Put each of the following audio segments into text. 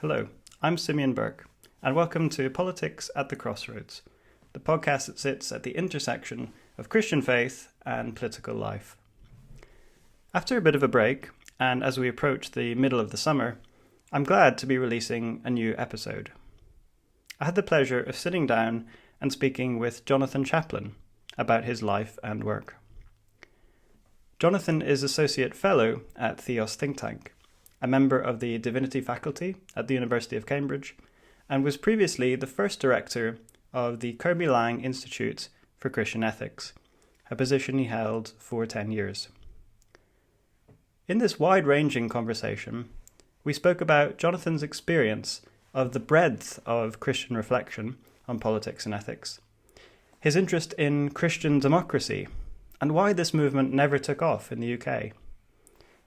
Hello, I'm Simeon Burke, and welcome to Politics at the Crossroads, the podcast that sits at the intersection of Christian faith and political life. After a bit of a break, and as we approach the middle of the summer, I'm glad to be releasing a new episode. I had the pleasure of sitting down and speaking with Jonathan Chaplin about his life and work. Jonathan is Associate Fellow at Theos think tank, a member of the Divinity Faculty at the University of Cambridge, and was previously the first director of the Kirby Laing Institute for Christian Ethics, a position he held for 10 years. In this wide-ranging conversation, we spoke about Jonathan's experience of the breadth of Christian reflection on politics and ethics, his interest in Christian democracy, and why this movement never took off in the UK,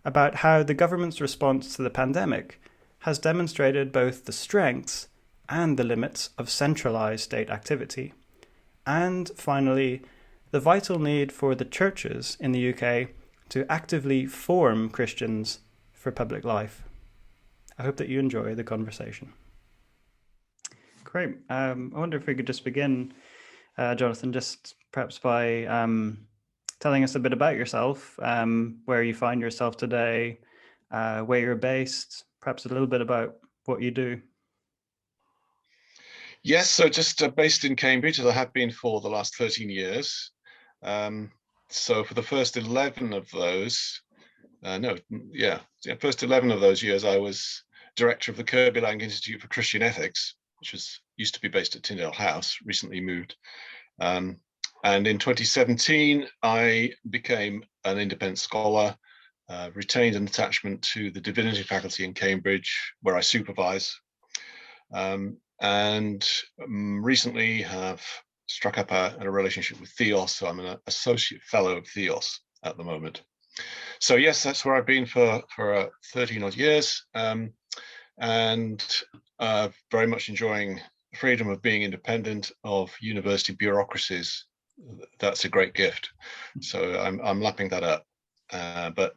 about how the government's response to the pandemic has demonstrated both the strengths and the limits of centralised state activity, and finally, the vital need for the churches in the UK to actively form Christians for public life. I hope that you enjoy the conversation. Great. I wonder if we could just begin, Jonathan, just perhaps by telling us a bit about yourself, where you find yourself today, where you're based, perhaps a little bit about what you do. Yes, so just based in Cambridge, as I have been for the last 13 years. So for the first 11 of those, first 11 of those years, I was director of the Kirby Laing Institute for Christian Ethics, which used to be based at Tyndale House, recently moved. And in 2017, I became an independent scholar, retained an attachment to the Divinity Faculty in Cambridge, where I supervise, and recently have struck up a relationship with Theos, so I'm an associate fellow of Theos at the moment. So yes, that's where I've been for 13 odd years, and very much enjoying the freedom of being independent of university bureaucracies. That's a great gift. So I'm lapping that up, but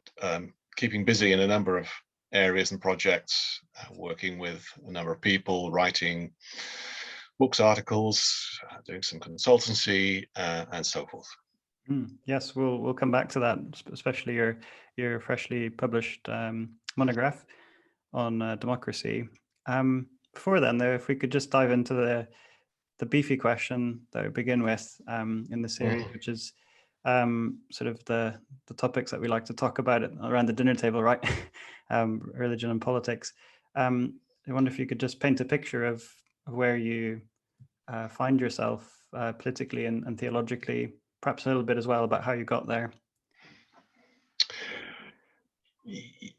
keeping busy in a number of areas and projects, working with a number of people, writing books, articles, doing some consultancy, and so forth. Yes, we'll come back to that, especially your freshly published monograph on democracy. Before then, though, if we could just dive into the beefy question that we begin with in the series, which is sort of the topics that we like to talk about around the dinner table, right? Religion and politics. I wonder if you could just paint a picture of where you find yourself politically and theologically, perhaps a little bit as well about how you got there.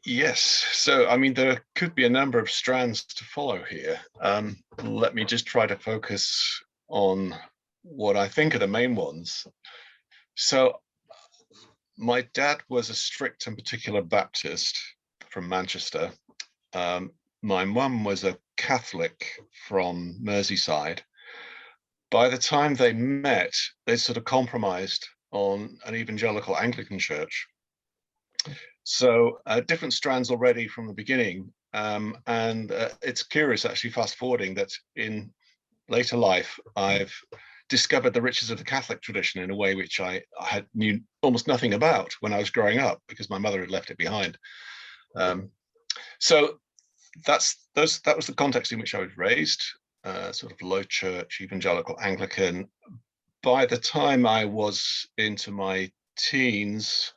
Yes, so I mean, there could be a number of strands to follow here. Let me just try to focus on what I think are the main ones. So my dad was a strict and particular Baptist from Manchester. My mum was a Catholic from Merseyside. By the time they met, they sort of compromised on an evangelical Anglican church. So different strands already from the beginning. And it's curious, actually, fast forwarding, that in later life, I've discovered the riches of the Catholic tradition in a way which I knew almost nothing about when I was growing up, because my mother had left it behind. So that was the context in which I was raised, sort of low church, evangelical Anglican. By the time I was into my teens,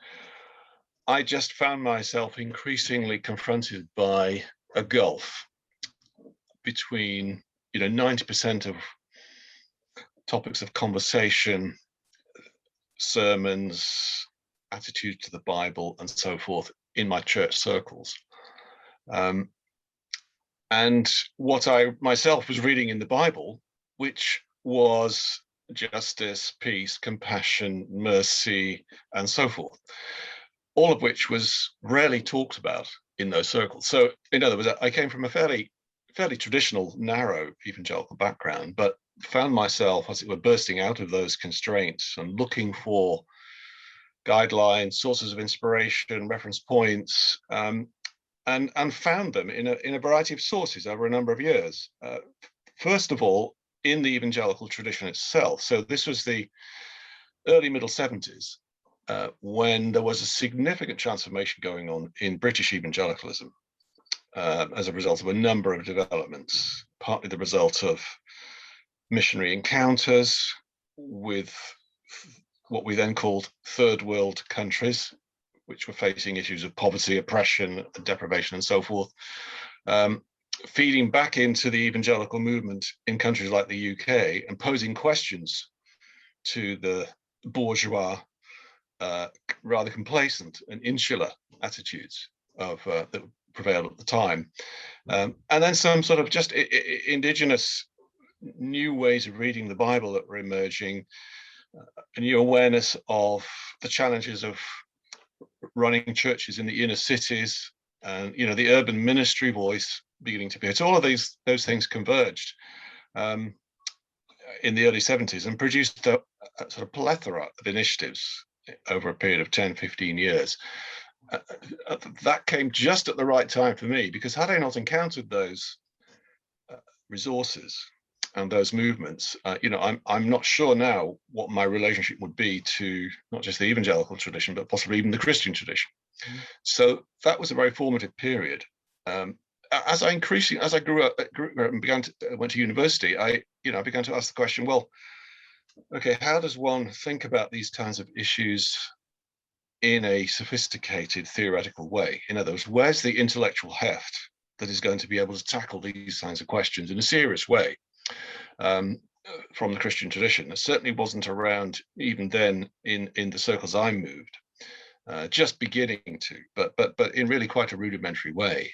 I just found myself increasingly confronted by a gulf between, 90% of topics of conversation, sermons, attitude to the Bible, and so forth in my church circles. And what I myself was reading in the Bible, which was justice, peace, compassion, mercy, and so forth, all of which was rarely talked about in those circles. So in other words, I came from a fairly traditional, narrow evangelical background, but found myself, as it were, bursting out of those constraints and looking for guidelines, sources of inspiration, reference points, and found them in a variety of sources over a number of years. First of all, in the evangelical tradition itself. So this was the early middle 70s, when there was a significant transformation going on in British evangelicalism as a result of a number of developments, partly the result of missionary encounters with what we then called third world countries, which were facing issues of poverty, oppression, deprivation, and so forth, feeding back into the evangelical movement in countries like the UK and posing questions to the bourgeois, rather complacent and insular attitudes that prevailed at the time. And then some sort of just indigenous new ways of reading the Bible that were emerging, a new awareness of the challenges of running churches in the inner cities, and the urban ministry voice beginning to appear. So all of those things converged in the early 70s and produced a sort of plethora of initiatives over a period of 10, 15 years. That came just at the right time for me, because had I not encountered those resources and those movements, I'm not sure now what my relationship would be to not just the evangelical tradition, but possibly even the Christian tradition. So that was a very formative period. As I grew up and went to university, I began to ask the question, well, okay, how does one think about these kinds of issues in a sophisticated theoretical way? In other words, where's the intellectual heft that is going to be able to tackle these kinds of questions in a serious way from the Christian tradition? It certainly wasn't around even then in the circles I moved, just beginning to, but in really quite a rudimentary way.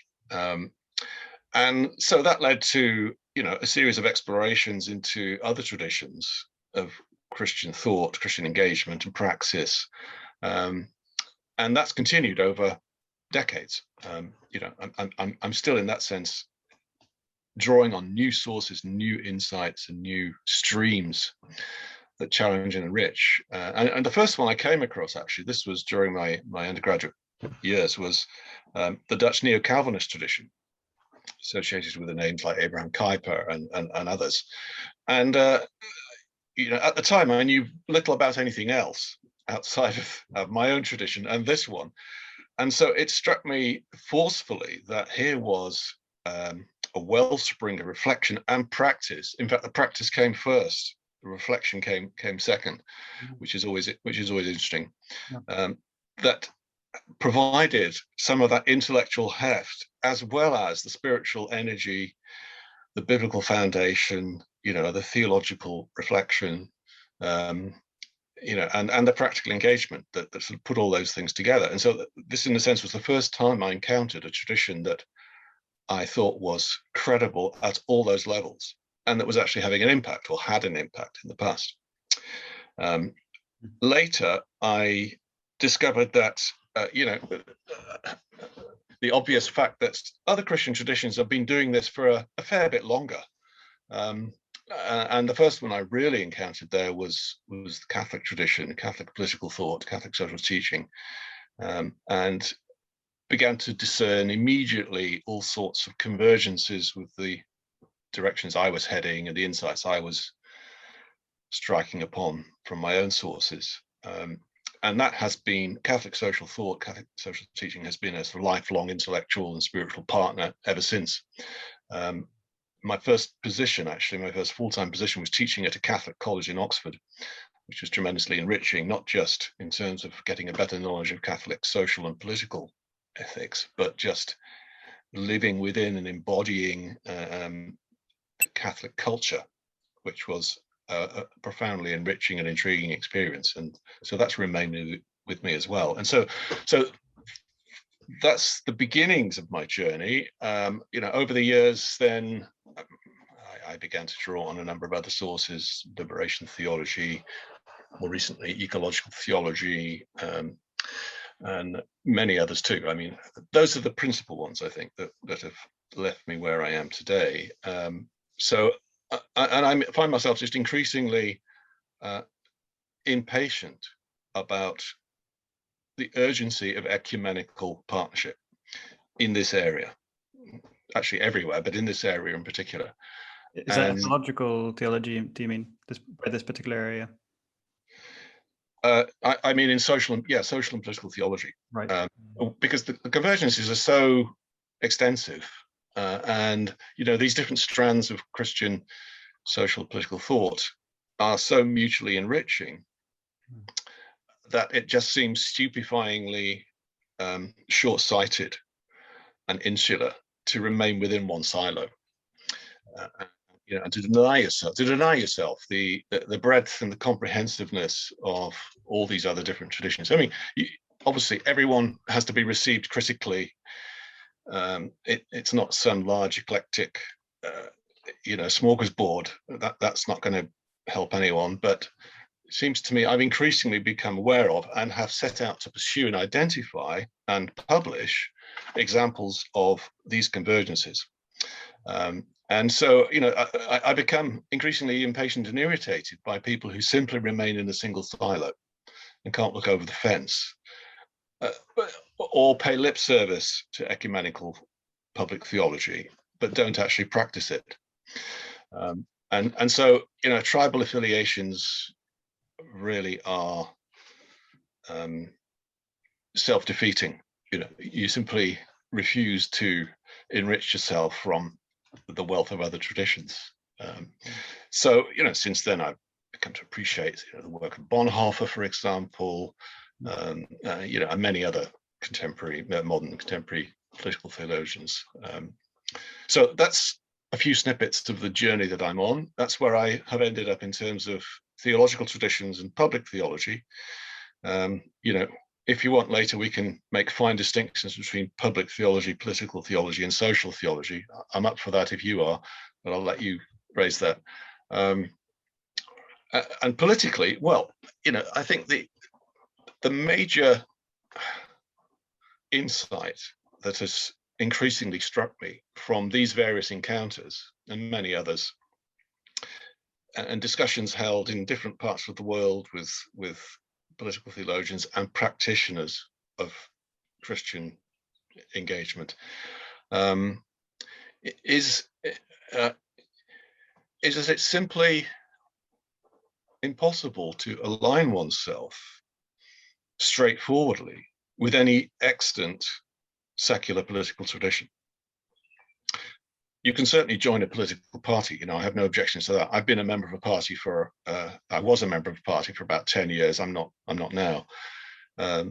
And so that led to a series of explorations into other traditions of Christian thought, Christian engagement and praxis, and that's continued over decades. I'm still in that sense drawing on new sources, new insights, and new streams that challenge and enrich. And the first one I came across, actually, this was during my undergraduate years, was the Dutch neo-Calvinist tradition, associated with the names like Abraham Kuyper and others. And at the time, I knew little about anything else outside of my own tradition and this one. And so it struck me forcefully that here was a wellspring of reflection and practice. In fact, the practice came first, the reflection came second, which is always interesting. Yeah. That provided some of that intellectual heft, as well as the spiritual energy, the biblical foundation, the theological reflection, and the practical engagement that sort of put all those things together. And so this, in a sense, was the first time I encountered a tradition that I thought was credible at all those levels, and that was actually having an impact, or had an impact in the past. Later, I discovered that the obvious fact that other Christian traditions have been doing this for a fair bit longer. And the first one I really encountered there was the Catholic tradition, Catholic political thought, Catholic social teaching, and began to discern immediately all sorts of convergences with the directions I was heading and the insights I was striking upon from my own sources. And that has been Catholic social thought, Catholic social teaching has been a sort of lifelong intellectual and spiritual partner ever since. My first position, actually, my first full-time position was teaching at a Catholic college in Oxford, which was tremendously enriching, not just in terms of getting a better knowledge of Catholic social and political ethics, but just living within and embodying Catholic culture, which was a profoundly enriching and intriguing experience. And so that's remained with me as well. And so that's the beginnings of my journey. Over the years, then I began to draw on a number of other sources: liberation theology, more recently ecological theology, and many others too. I mean, those are the principal ones, I think, that have left me where I am today. And I find myself just increasingly impatient about the urgency of ecumenical partnership. in this area, actually everywhere, but in this area in particular. Is that ecological theology, do you mean, by this particular area? I mean in social and political theology, right? Because the convergences are so extensive, and these different strands of Christian social political thought are so mutually enriching that it just seems stupefyingly short-sighted and insular to remain within one silo. And to deny yourself the breadth and the comprehensiveness of all these other different traditions. I mean, obviously, everyone has to be received critically. It's not some large eclectic, smorgasbord. That's not going to help anyone. But it seems to me I've increasingly become aware of and have set out to pursue and identify and publish examples of these convergences. And so, I become increasingly impatient and irritated by people who simply remain in a single silo and can't look over the fence, or pay lip service to ecumenical public theology, but don't actually practice it. And so, tribal affiliations really are self-defeating. You simply refuse to enrich yourself from the wealth of other traditions. So, since then I've become to appreciate the work of Bonhoeffer, for example, and many other modern contemporary political theologians. So that's a few snippets of the journey that I'm on. That's where I have ended up in terms of theological traditions and public theology. If you want later, we can make fine distinctions between public theology, political theology, and social theology. I'm up for that if you are, but I'll let you raise that. And politically, well, I think the major insight that has increasingly struck me from these various encounters and many others, and discussions held in different parts of the world with political theologians and practitioners of Christian engagement, is that it's simply impossible to align oneself straightforwardly with any extant secular political tradition. You can certainly join a political party. I have no objections to that. I've been a member of a party I was a member of a party for about 10 years. I'm not now.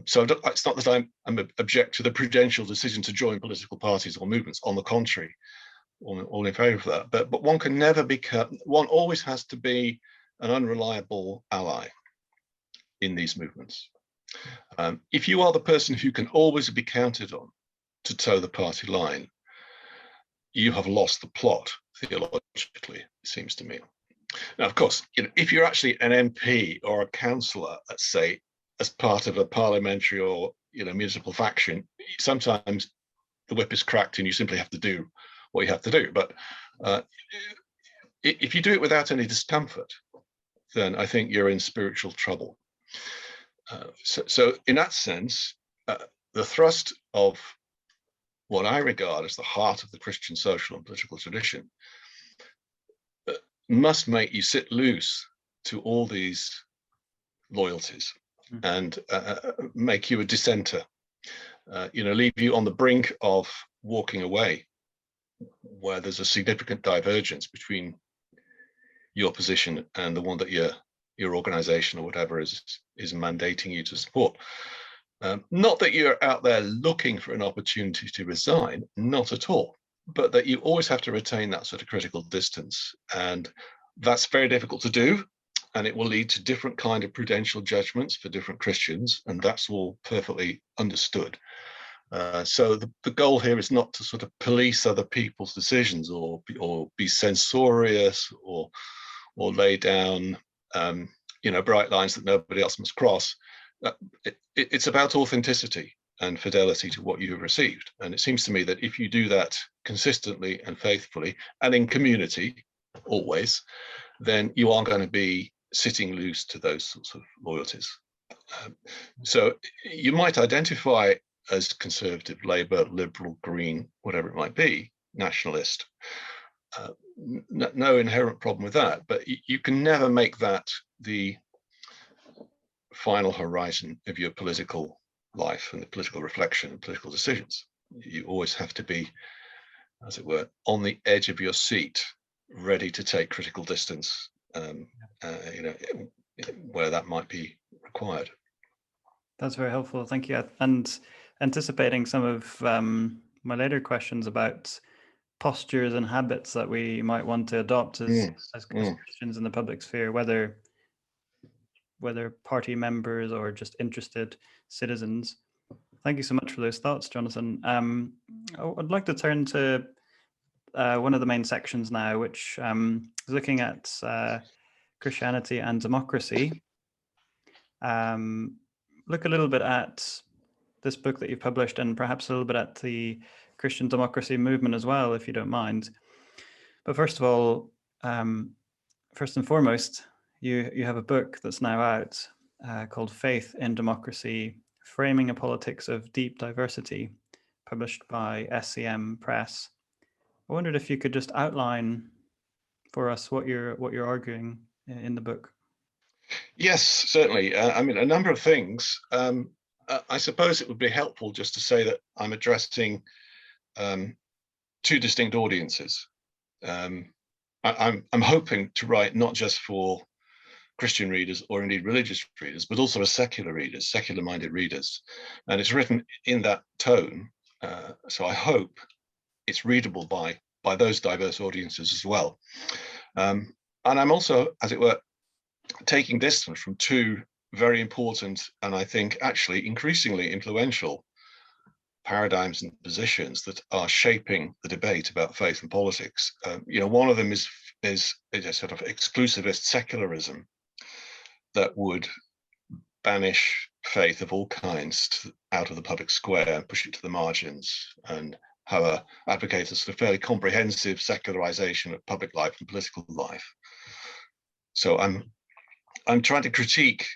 So it's not that I'm object to the prudential decision to join political parties or movements. On the contrary, all in favor of that. But one can never one always has to be an unreliable ally in these movements. If you are the person who can always be counted on to toe the party line, you have lost the plot theologically, it seems to me. Now, of course, if you're actually an MP or a councillor, let's say, as part of a parliamentary or municipal faction, sometimes the whip is cracked and you simply have to do what you have to do. But if you do it without any discomfort, then I think you're in spiritual trouble. So in that sense, the thrust of what I regard as the heart of the Christian social and political tradition must make you sit loose to all these loyalties and make you a dissenter, leave you on the brink of walking away where there's a significant divergence between your position and the one that your organization or whatever is mandating you to support. Not that you're out there looking for an opportunity to resign, not at all, but that you always have to retain that sort of critical distance. And that's very difficult to do. And it will lead to different kind of prudential judgments for different Christians. And that's all perfectly understood. So the goal here is not to sort of police other people's decisions or be censorious or lay down, bright lines that nobody else must cross. It's about authenticity and fidelity to what you have received. And it seems to me that if you do that consistently and faithfully and in community, always, then you are going to be sitting loose to those sorts of loyalties. So you might identify as conservative, Labour, Liberal, Green, whatever it might be, nationalist. No inherent problem with that, but you can never make that the final horizon of your political life and the political reflection and political decisions. You always have to be, as it were, on the edge of your seat, ready to take critical distance, where that might be required. That's very helpful. Thank you. And anticipating some of my later questions about postures and habits that we might want to adopt as Christians in the public sphere, whether party members or just interested citizens. Thank you so much for those thoughts, Jonathan. I'd like to turn to one of the main sections now, which is looking at Christianity and democracy. Look a little bit at this book that you've published, and perhaps a little bit at the Christian democracy movement as well, if you don't mind. But first of all, first and foremost, you have a book that's now out called Faith in Democracy, Framing a Politics of Deep Diversity, published by SCM Press. I wondered if you could just outline for us what you're arguing in the book. Yes, certainly. I mean, a number of things. I suppose it would be helpful just to say that I'm addressing two distinct audiences. I'm hoping to write not just for Christian readers or indeed religious readers, but also as secular readers, secular-minded readers. And it's written in that tone, so I hope it's readable by those diverse audiences as well. And I'm also, as it were, taking distance from two very important and I think actually increasingly influential paradigms and positions that are shaping the debate about faith and politics. One of them is a sort of exclusivist secularism that would banish faith of all kinds out of the public square and push it to the margins, and advocate a sort of fairly comprehensive secularization of public life and political life. So I'm trying to critique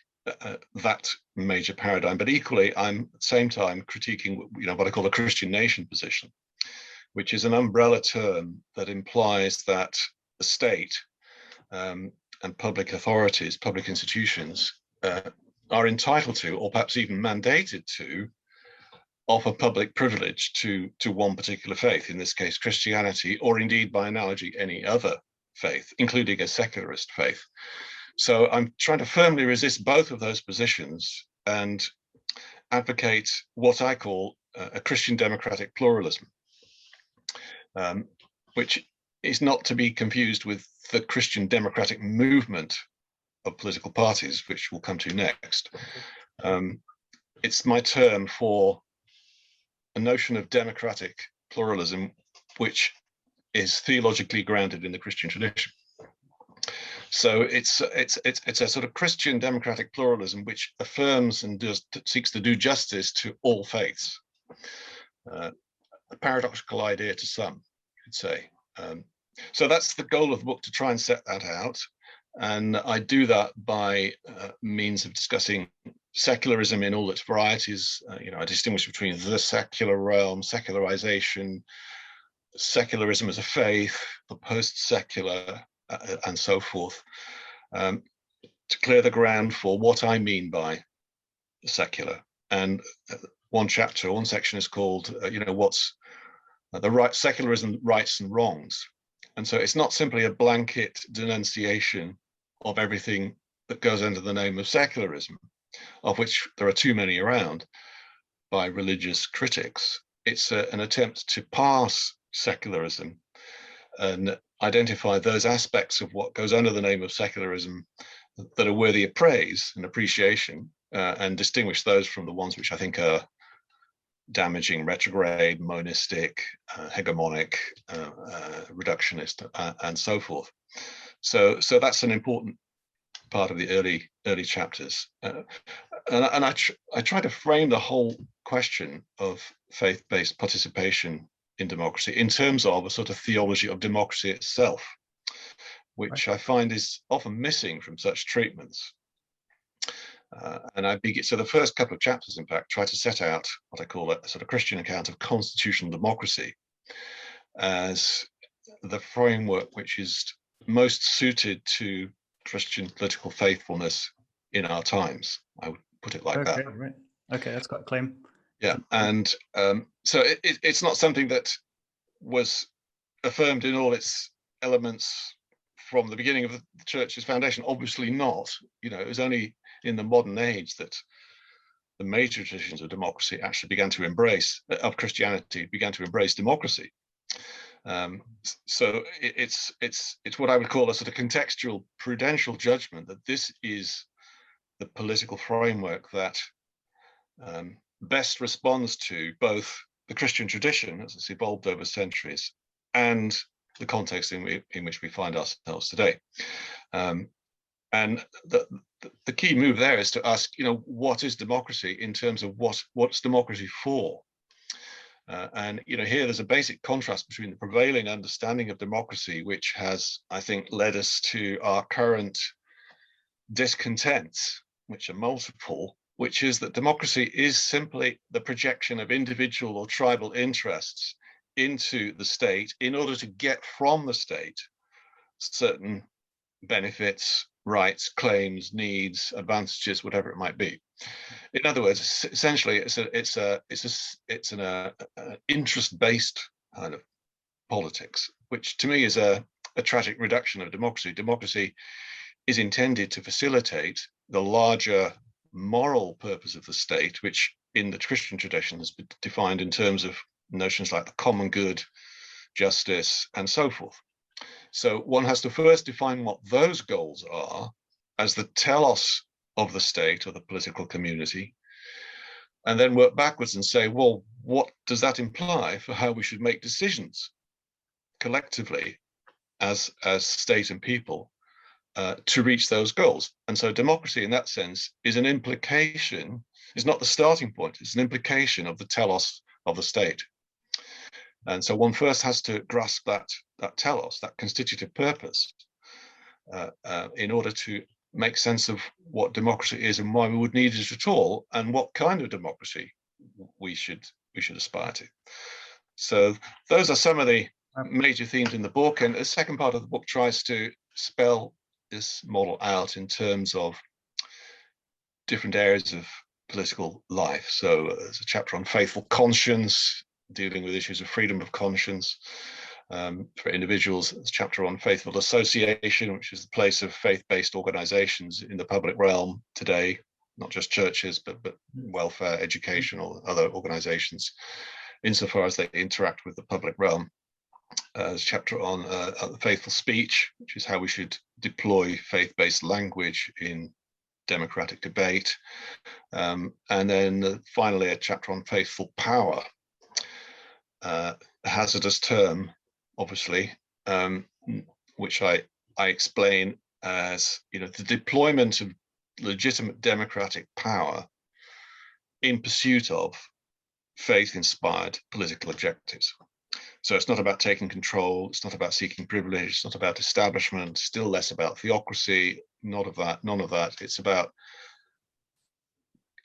that major paradigm, but equally I'm at the same time critiquing what I call a Christian nation position, which is an umbrella term that implies that the state and public authorities, public institutions are entitled to, or perhaps even mandated to, offer public privilege to one particular faith, in this case Christianity, or indeed by analogy any other faith, including a secularist faith. So I'm trying to firmly resist both of those positions and advocate what I call a Christian democratic pluralism, which is not to be confused with the Christian democratic movement of political parties, which we'll come to next. It's my term for a notion of democratic pluralism, which is theologically grounded in the Christian tradition. So it's a sort of Christian democratic pluralism which affirms and seeks to do justice to all faiths. A paradoxical idea to some, you could say. So that's the goal of the book, to try and set that out. And I do that by means of discussing secularism in all its varieties. I distinguish between the secular realm, secularization, secularism as a faith, the post-secular, and so forth, to clear the ground for what I mean by secular. And one section is called, what's the secularism, rights and wrongs. And so it's not simply a blanket denunciation of everything that goes under the name of secularism, of which there are too many around by religious critics. It's an attempt to parse secularism and identify those aspects of what goes under the name of secularism that are worthy of praise and appreciation, and distinguish those from the ones which I think are damaging, retrograde, monistic, hegemonic, reductionist, and so forth. So that's an important part of the early chapters, and I try to frame the whole question of faith-based participation in democracy in terms of a sort of theology of democracy itself, which I find is often missing from such treatments. And I begin, so the first couple of chapters, in fact, try to set out what I call a sort of Christian account of constitutional democracy as the framework which is most suited to Christian political faithfulness in our times. I would put it like that. Right. Okay, that's got a claim. Yeah, and so it's not something that was affirmed in all its elements from the beginning of the church's foundation. Obviously not. It was only in the modern age that the major traditions of democracy actually began to embrace, of Christianity, began to embrace democracy. So it's what I would call a sort of contextual prudential judgment that this is the political framework that best responds to both the Christian tradition as it's evolved over centuries and the context in which we find ourselves today. And the key move there is to ask, what is democracy in terms of what's democracy for? And here there's a basic contrast between the prevailing understanding of democracy, which has, I think, led us to our current discontents, which are multiple, which is that democracy is simply the projection of individual or tribal interests into the state in order to get from the state certain benefits, rights, claims, needs, advantages, whatever it might be. In other words, essentially, it's an interest-based kind of politics, which to me is a tragic reduction of democracy. Democracy is intended to facilitate the larger moral purpose of the state, which in the Christian tradition has been defined in terms of notions like the common good, justice, and so forth. So one has to first define what those goals are as the telos of the state or the political community, and then work backwards and say, well, what does that imply for how we should make decisions collectively as state and people to reach those goals? And so democracy in that sense is an implication, is not the starting point, it's an implication of the telos of the state. And so one first has to grasp that telos, that constitutive purpose, in order to make sense of what democracy is and why we would need it at all, and what kind of democracy we should aspire to. So those are some of the major themes in the book, and the second part of the book tries to spell this model out in terms of different areas of political life. So there's a chapter on faithful conscience, dealing with issues of freedom of conscience. For individuals, there's a chapter on faithful association, which is the place of faith-based organizations in the public realm today, not just churches, but welfare, educational, other organizations, insofar as they interact with the public realm. There's a chapter on faithful speech, which is how we should deploy faith-based language in democratic debate. And then finally, a chapter on faithful power, a hazardous term, obviously, which I explain as the deployment of legitimate democratic power in pursuit of faith-inspired political objectives. So it's not about taking control, it's not about seeking privilege, it's not about establishment, still less about theocracy, none of that. It's about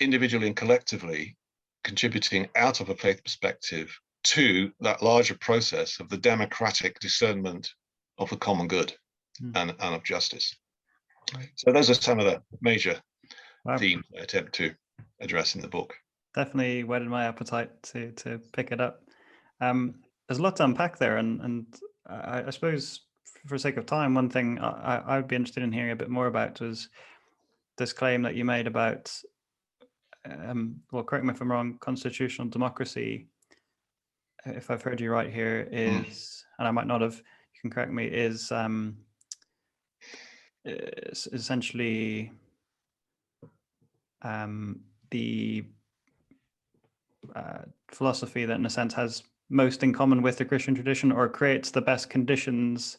individually and collectively contributing out of a faith perspective to that larger process of the democratic discernment of the common good and of justice. Right. So those are some of the major themes I attempt to address in the book. Definitely whetted my appetite to pick it up. There's a lot to unpack there, and I suppose for sake of time, one thing I would be interested in hearing a bit more about was this claim that you made about, well, correct me if I'm wrong, constitutional democracy, if I've heard you right here, is, and I might not have, you can correct me, is essentially the philosophy that in a sense has most in common with the Christian tradition, or creates the best conditions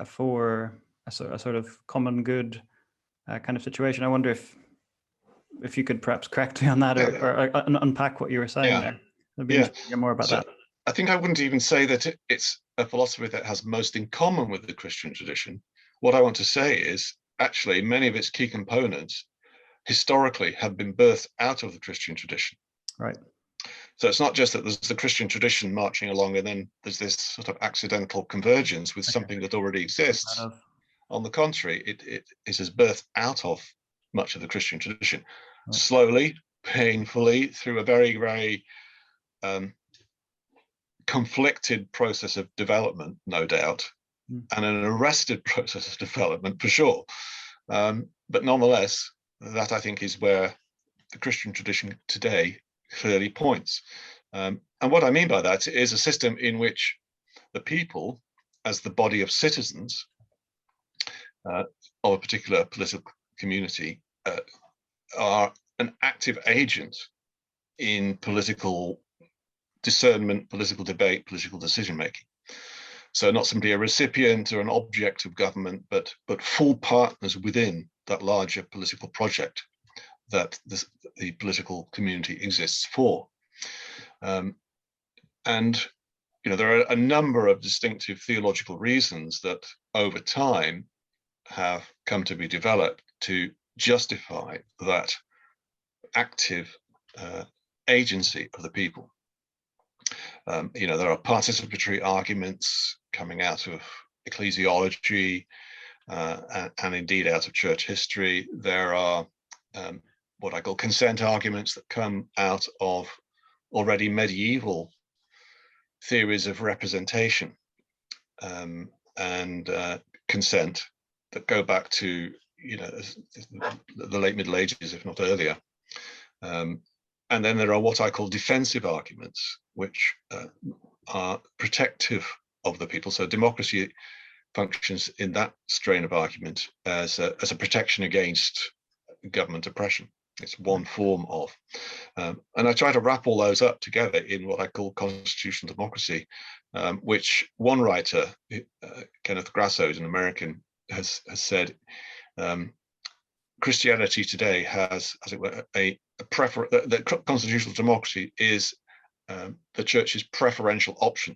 for a sort of common good kind of situation. I wonder if you could perhaps correct me on that, or unpack what you were saying there. I'd be interested to hear more about that. I think I wouldn't even say that it's a philosophy that has most in common with the Christian tradition. What I want to say is actually many of its key components historically have been birthed out of the Christian tradition. Right. So it's not just that there's the Christian tradition marching along and then there's this sort of accidental convergence with something that already exists. On the contrary, it is birthed out of much of the Christian tradition, right. Slowly, painfully, through a very, very conflicted process of development, no doubt, and an arrested process of development for sure. But nonetheless, that I think is where the Christian tradition today clearly points. And what I mean by that is a system in which the people, as the body of citizens of a particular political community, are an active agent in political discernment, political debate, political decision making. So not simply a recipient or an object of government, but full partners within that larger political project that the political community exists for. And there are a number of distinctive theological reasons that over time have come to be developed to justify that active agency of the people. There are participatory arguments coming out of ecclesiology and indeed out of church history. There are what I call consent arguments that come out of already medieval theories of representation and consent that go back to the late Middle Ages, if not earlier. And then there are what I call defensive arguments, which are protective of the people. So democracy functions in that strain of argument as a protection against government oppression. It's one form of. And I try to wrap all those up together in what I call constitutional democracy, which one writer, Kenneth Grasso, an American, has said, Christianity today has, as it were, that constitutional democracy is the church's preferential option,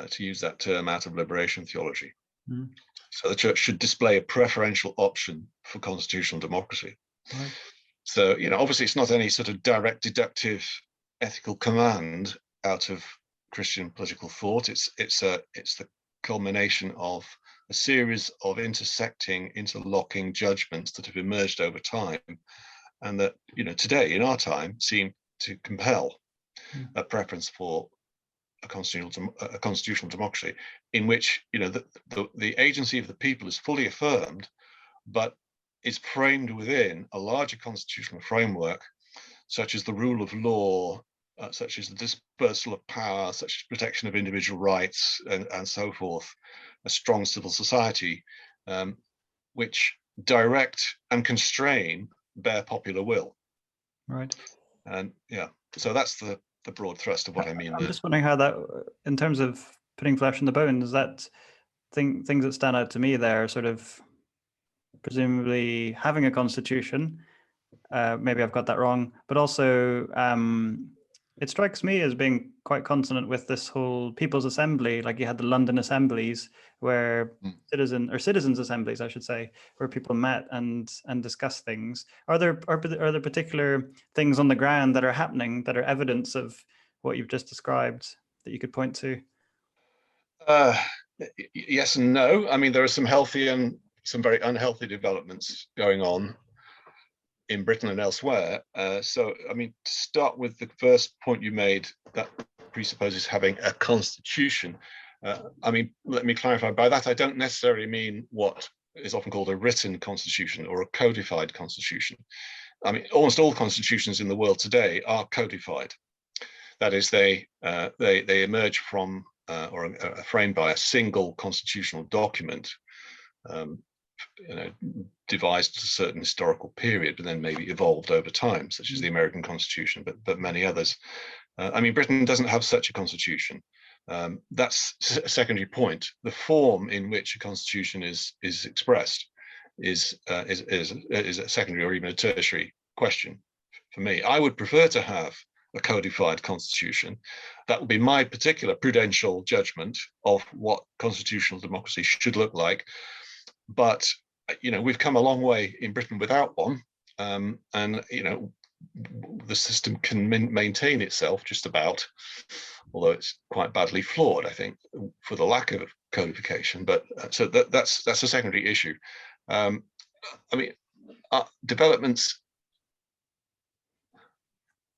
to use that term out of liberation theology. Mm. So the church should display a preferential option for constitutional democracy. Right. So, obviously it's not any sort of direct deductive ethical command out of Christian political thought. It's the culmination of a series of intersecting, interlocking judgments that have emerged over time, and that today in our time seem to compel a preference for a constitutional democracy in which the agency of the people is fully affirmed, but is framed within a larger constitutional framework, such as the rule of law, such as the dispersal of power, such as protection of individual rights, and so forth, a strong civil society, which direct and constrain bare popular will. Right. And so that's the broad thrust of what I mean. I'm just wondering how that, in terms of putting flesh on the bone, is that things that stand out to me there, sort of presumably having a constitution. Maybe I've got that wrong, but also it strikes me as being quite consonant with this whole People's Assembly. Like you had the London Assemblies, where citizens' assemblies, I should say, where people met and discussed things. Are there particular things on the ground that are happening that are evidence of what you've just described that you could point to? Yes and no. I mean, there are some healthy and some very unhealthy developments going on in Britain and elsewhere. So, I mean, to start with the first point you made, that presupposes having a constitution. I mean, let me clarify. By that, I don't necessarily mean what is often called a written constitution or a codified constitution. I mean, almost all constitutions in the world today are codified. That is, they emerge from or are framed by a single constitutional document, devised at a certain historical period, but then maybe evolved over time, such as the American Constitution, but many others. I mean, Britain doesn't have such a constitution. That's a secondary point. The form in which a constitution is expressed is a secondary or even a tertiary question for me. I would prefer to have a codified constitution. That would be my particular prudential judgment of what constitutional democracy should look like. But we've come a long way in Britain without one, and the system can maintain itself just about, although it's quite badly flawed, I think, for the lack of codification. But so that's a secondary issue. Developments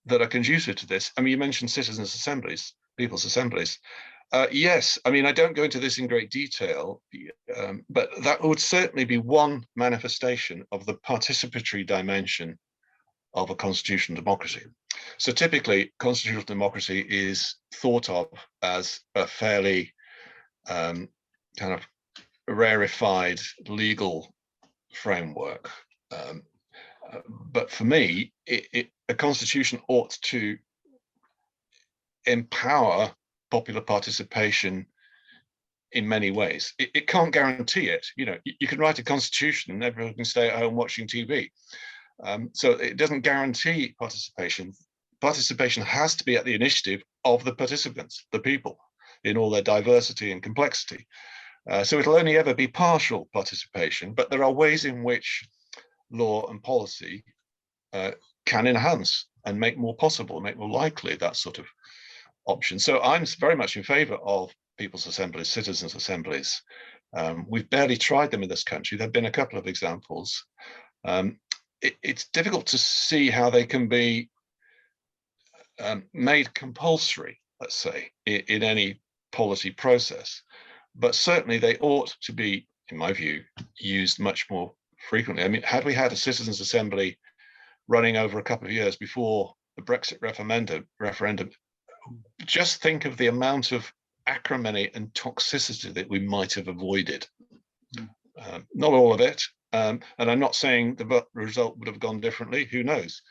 that are conducive to this. You mentioned citizens' assemblies, people's assemblies. Yes, I don't go into this in great detail, but that would certainly be one manifestation of the participatory dimension of a constitutional democracy. So typically, constitutional democracy is thought of as a fairly kind of rarefied legal framework. But for me, a constitution ought to empower popular participation in many ways. It can't guarantee it. You can write a constitution and everyone can stay at home watching TV. So it doesn't guarantee participation. Participation has to be at the initiative of the participants, the people, in all their diversity and complexity. So it'll only ever be partial participation, but there are ways in which law and policy can enhance and make more possible, make more likely that sort of option. So I'm very much in favor of people's assemblies, citizens' assemblies. We've barely tried them in this country. There have been a couple of examples. It's difficult to see how they can be made compulsory, let's say, in any policy process. But certainly they ought to be, in my view, used much more frequently. Had we had a citizens' assembly running over a couple of years before the Brexit referendum, just think of the amount of acrimony and toxicity that we might have avoided. Not all of it, and I'm not saying the result would have gone differently, who knows,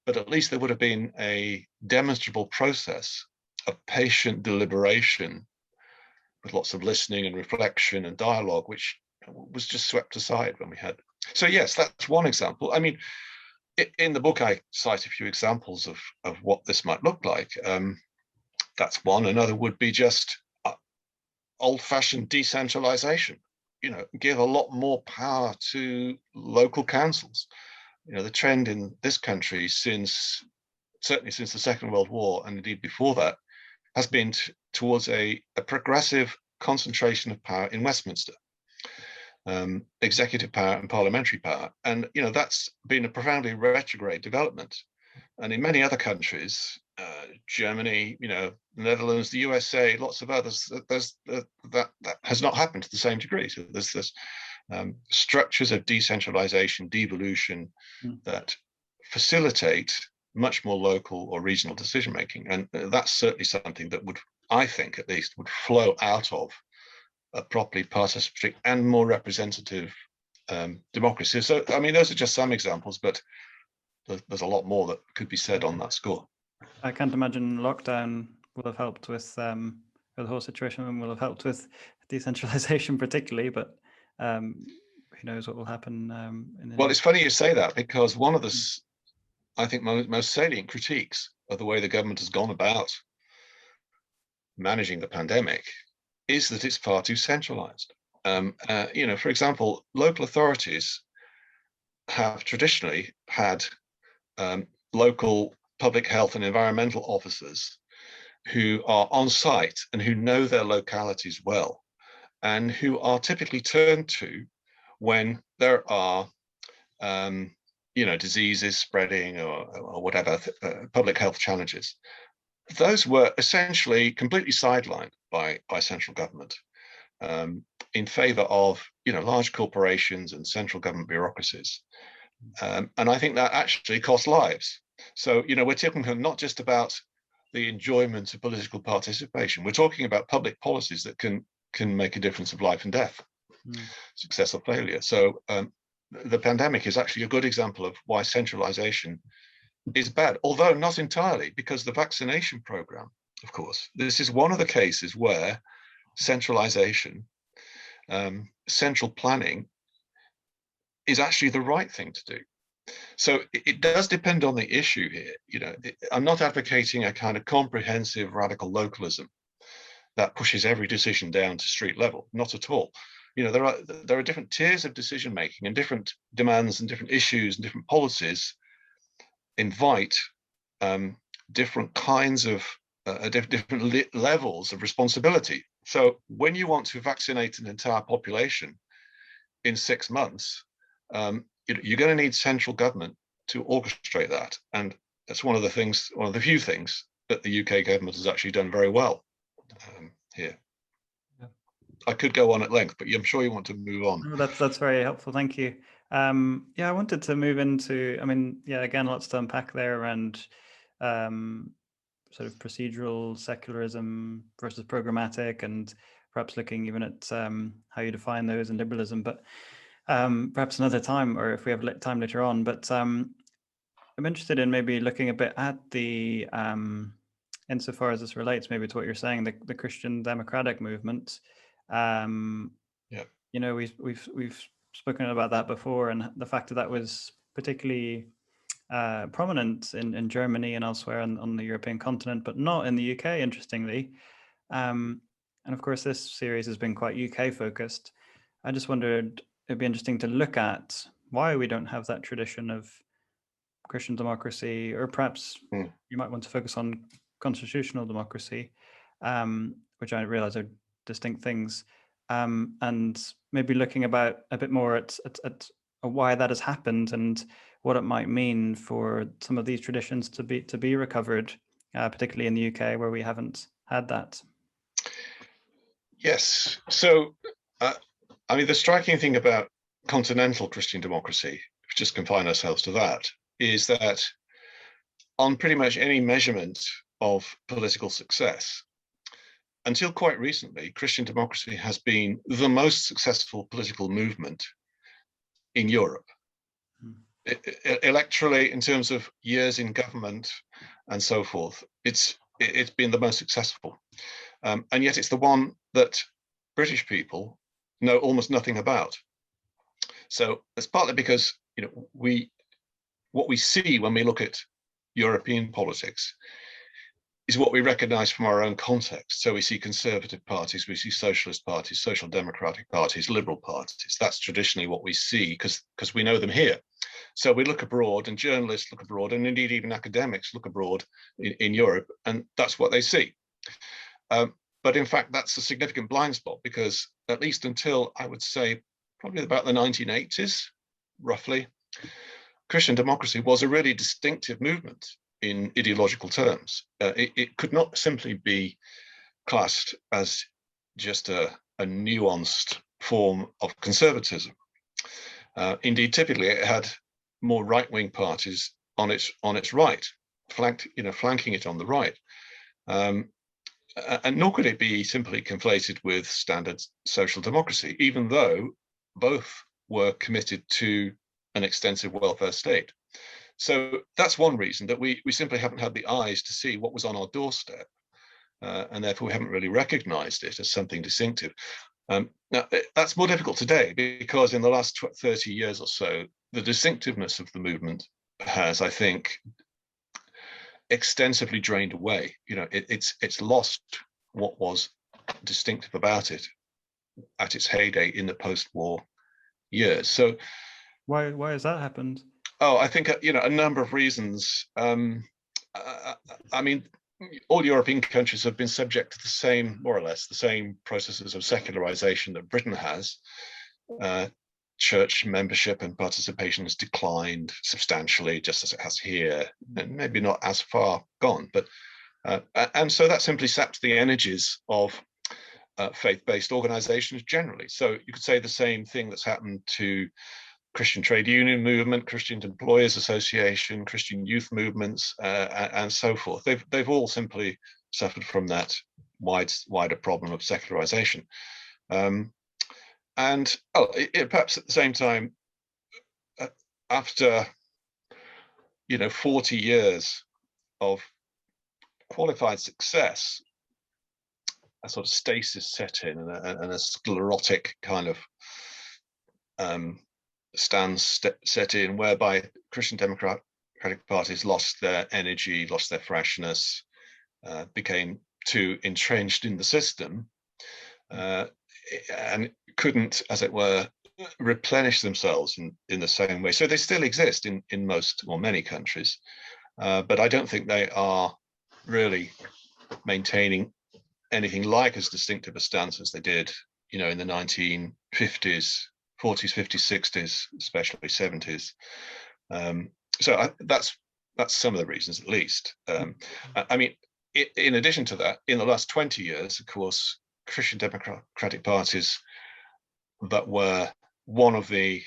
but at least there would have been a demonstrable process of patient deliberation with lots of listening and reflection and dialogue, which was just swept aside when we had. So yes, that's one example. In the book, I cite a few examples of what this might look like. That's one. Another would be just old-fashioned decentralization. Give a lot more power to local councils. The trend in this country certainly since the Second World War, and indeed before that, has been towards a progressive concentration of power in Westminster, executive power and parliamentary power. And that's been a profoundly retrograde development. And in many other countries, Germany, the Netherlands, the USA, lots of others, that has not happened to the same degree. So there's this structures of decentralization, devolution that facilitate much more local or regional decision making, and that's certainly something that would, I think, at least, would flow out of a properly participatory and more representative democracy. So, those are just some examples, but there's a lot more that could be said on that score. I can't imagine lockdown will have helped with the whole situation, and will have helped with decentralization particularly, but who knows what will happen. Well, it's funny you say that, because one of the, I think, most salient critiques of the way the government has gone about managing the pandemic is that it's far too centralized. For example, local authorities have traditionally had local public health and environmental officers who are on site and who know their localities well, and who are typically turned to when there are diseases spreading or whatever, public health challenges. Those were essentially completely sidelined by central government in favor of large corporations and central government bureaucracies. And I think that actually costs lives. So, we're talking not just about the enjoyment of political participation, we're talking about public policies that can make a difference of life and death, success or failure. So the pandemic is actually a good example of why centralization is bad, although not entirely, because the vaccination program, of course, this is one of the cases where centralization, central planning is actually the right thing to do. So it does depend on the issue here. I'm not advocating a kind of comprehensive radical localism that pushes every decision down to street level, not at all. there are different tiers of decision making, and different demands and different issues and different policies invite different kinds of different levels of responsibility. So when you want to vaccinate an entire population in 6 months, you're going to need central government to orchestrate that, and that's one of the few things that the UK government has actually done very well here. Yeah. I could go on at length, but I'm sure you want to move on. No, that's very helpful. Thank you. Yeah, I wanted to move into, again, lots to unpack there around sort of procedural secularism versus programmatic, and perhaps looking even at how you define those in liberalism, but perhaps another time, or if we have time later on. But I'm interested in maybe looking a bit at the, insofar as this relates maybe to what you're saying, the Christian democratic movement. Yeah. We've spoken about that before, and the fact that was particularly prominent in Germany and elsewhere on the European continent, but not in the UK, interestingly. And of course, this series has been quite UK focused. I just wondered, it'd be interesting to look at why we don't have that tradition of Christian democracy, or perhaps you might want to focus on constitutional democracy, which I realize are distinct things, and maybe looking about a bit more at why that has happened and what it might mean for some of these traditions to be recovered, particularly in the UK where we haven't had that. Yes. So, the striking thing about continental Christian democracy, if we just confine ourselves to that, is that on pretty much any measurement of political success, until quite recently, Christian democracy has been the most successful political movement in Europe. Electorally, in terms of years in government and so forth, it's been the most successful, and yet it's the one that British people know almost nothing about. So it's partly because what we see when we look at European politics is what we recognize from our own context. So we see conservative parties, we see socialist parties, social democratic parties, liberal parties. That's traditionally what we see because we know them here. So we look abroad, and journalists look abroad, and indeed even academics look abroad in Europe, and that's what they see. But in fact, that's a significant blind spot, because at least until, I would say, probably about the 1980s, roughly, Christian democracy was a really distinctive movement in ideological terms. It could not simply be classed as just a nuanced form of conservatism. Indeed, typically it had more right-wing parties on its right, flanking it on the right, and nor could it be simply conflated with standard social democracy, even though both were committed to an extensive welfare state. So that's one reason, that we simply haven't had the eyes to see what was on our doorstep, and therefore we haven't really recognized it as something distinctive. Now, that's more difficult today, because in the last 30 years or so, the distinctiveness of the movement has, I think, extensively drained away. It's lost what was distinctive about it at its heyday in the post-war years. So why has that happened? Oh, I think a number of reasons. All European countries have been subject to the same, more or less, the same processes of secularization that Britain has. Church membership and participation has declined substantially, just as it has here, and maybe not as far gone. But and so that simply saps the energies of faith-based organizations generally. So you could say the same thing that's happened to Christian trade union movement, Christian employers association, Christian youth movements, and so forth. They've all simply suffered from that wider problem of secularization. And perhaps at the same time, after 40 years of qualified success, a sort of stasis set in, and a sclerotic kind of stance set in, whereby Christian democratic parties lost their energy, lost their freshness, became too entrenched in the system, and couldn't, as it were, replenish themselves in the same way. So they still exist in most or many countries, but I don't think they are really maintaining anything like as distinctive a stance as they did, you know, in the 1950s, 40s, 50s, 60s, especially 70s. So that's some of the reasons, at least. I mean, in addition to that, in the last 20 years, of course, Christian democratic parties that were one of the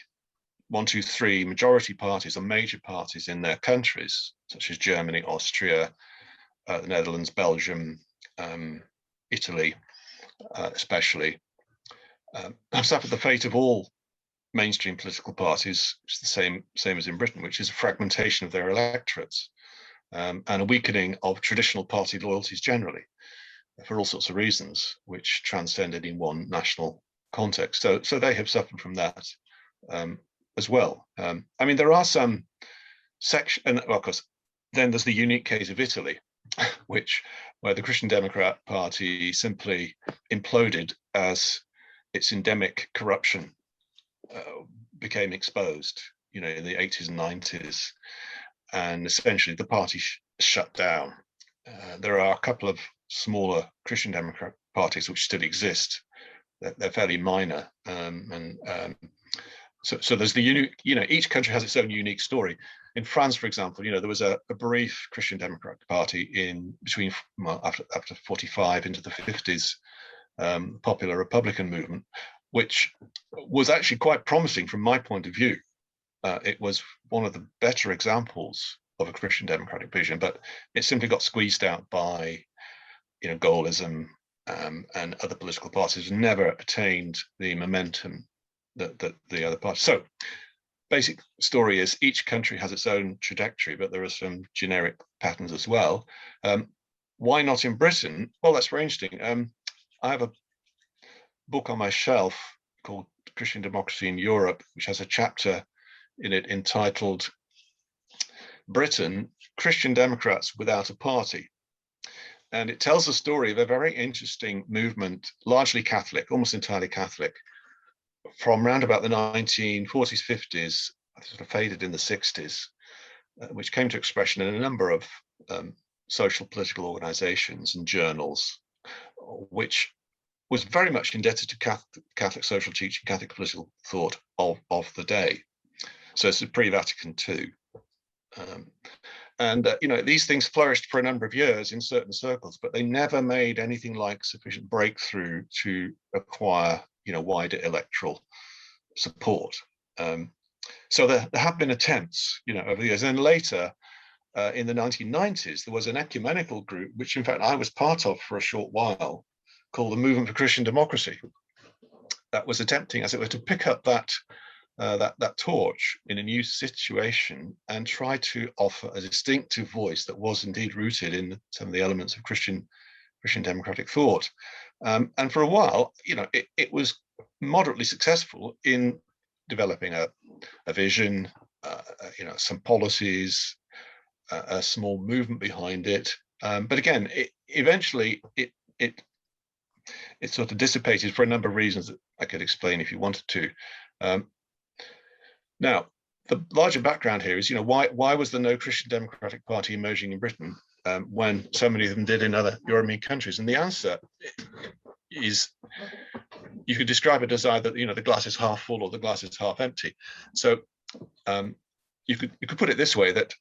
1, 2, 3 majority parties or major parties in their countries, such as Germany, Austria, the Netherlands, Belgium, Italy, especially, have suffered the fate of all mainstream political parties, which is the same as in Britain, which is a fragmentation of their electorates, and a weakening of traditional party loyalties generally, for all sorts of reasons, which transcended in one national context. So they have suffered from that as well. I mean, there are some sections, and well, of course, then there's the unique case of Italy, where the Christian Democrat Party simply imploded as its endemic corruption became exposed, you know, in the 80s and 90s, and essentially the party shut down. There are a couple of smaller Christian Democrat parties which still exist. They're fairly minor, so there's the unique, you know, each country has its own unique story. In France, for example, you know, there was a brief Christian Democratic Party in between, well, after 45 into the 50s, Popular Republican movement, which was actually quite promising from my point of view. It was one of the better examples of a Christian democratic vision, but it simply got squeezed out by, you know, Gaullism and other political parties, never attained the momentum that the other parties. So basic story is each country has its own trajectory, but there are some generic patterns as well. Why not in Britain? Well, that's very interesting. I have a book on my shelf called Christian Democracy in Europe, which has a chapter in it entitled Britain, Christian Democrats Without a Party. And it tells the story of a very interesting movement, largely Catholic, almost entirely Catholic, from around about the 1940s, 50s, sort of faded in the 60s, which came to expression in a number of social political organizations and journals, which was very much indebted to Catholic social teaching, Catholic political thought of the day. So it's pre-Vatican II. You know, these things flourished for a number of years in certain circles, but they never made anything like sufficient breakthrough to acquire, you know, wider electoral support. So there have been attempts, you know, over the years. And later, in the 1990s, there was an ecumenical group, which in fact I was part of for a short while, called the Movement for Christian Democracy, that was attempting, as it were, to pick up that torch in a new situation and try to offer a distinctive voice that was indeed rooted in some of the elements of Christian democratic thought. And for a while, you know, it was moderately successful in developing a vision, you know, some policies, a small movement behind it. But again, eventually it sort of dissipated for a number of reasons that I could explain if you wanted to. Now, the larger background here is, you know, why was there no Christian Democratic Party emerging in Britain when so many of them did in other European countries? And the answer is, you could describe it as either, you know, the glass is half full or the glass is half empty. So you could put it this way, that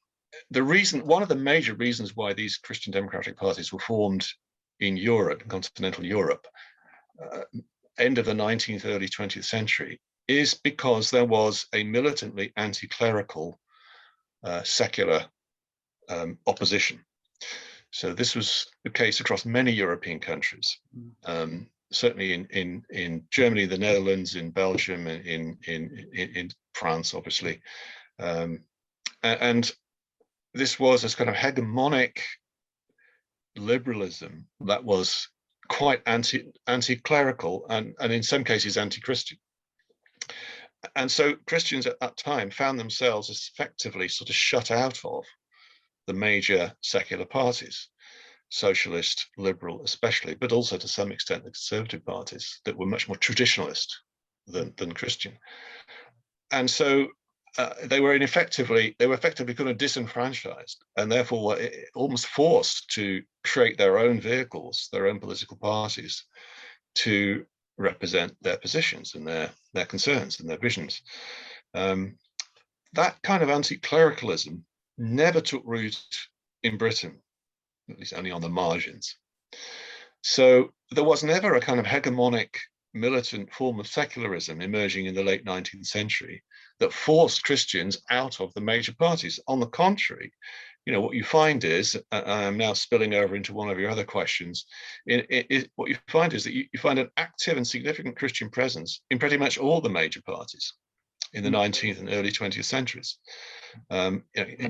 one of the major reasons why these Christian Democratic parties were formed in Europe, continental Europe, end of the 19th, early 20th century, is because there was a militantly anti-clerical secular opposition. So this was the case across many European countries, certainly in Germany, the Netherlands, in Belgium, in France, obviously. And this was this kind of hegemonic liberalism that was quite anti-clerical and in some cases anti-Christian. And so Christians at that time found themselves effectively sort of shut out of the major secular parties, socialist, liberal especially, but also to some extent the conservative parties that were much more traditionalist than Christian. And so they were effectively kind of disenfranchised, and therefore were almost forced to create their own vehicles, their own political parties, to represent their positions and their concerns and their visions. That kind of anti-clericalism never took root in Britain, at least only on the margins. So there was never a kind of hegemonic militant form of secularism emerging in the late 19th century that forced Christians out of the major parties. On the contrary, what you find is, and I'm now spilling over into one of your other questions, what you find is that you find an active and significant Christian presence in pretty much all the major parties in the 19th and early 20th centuries.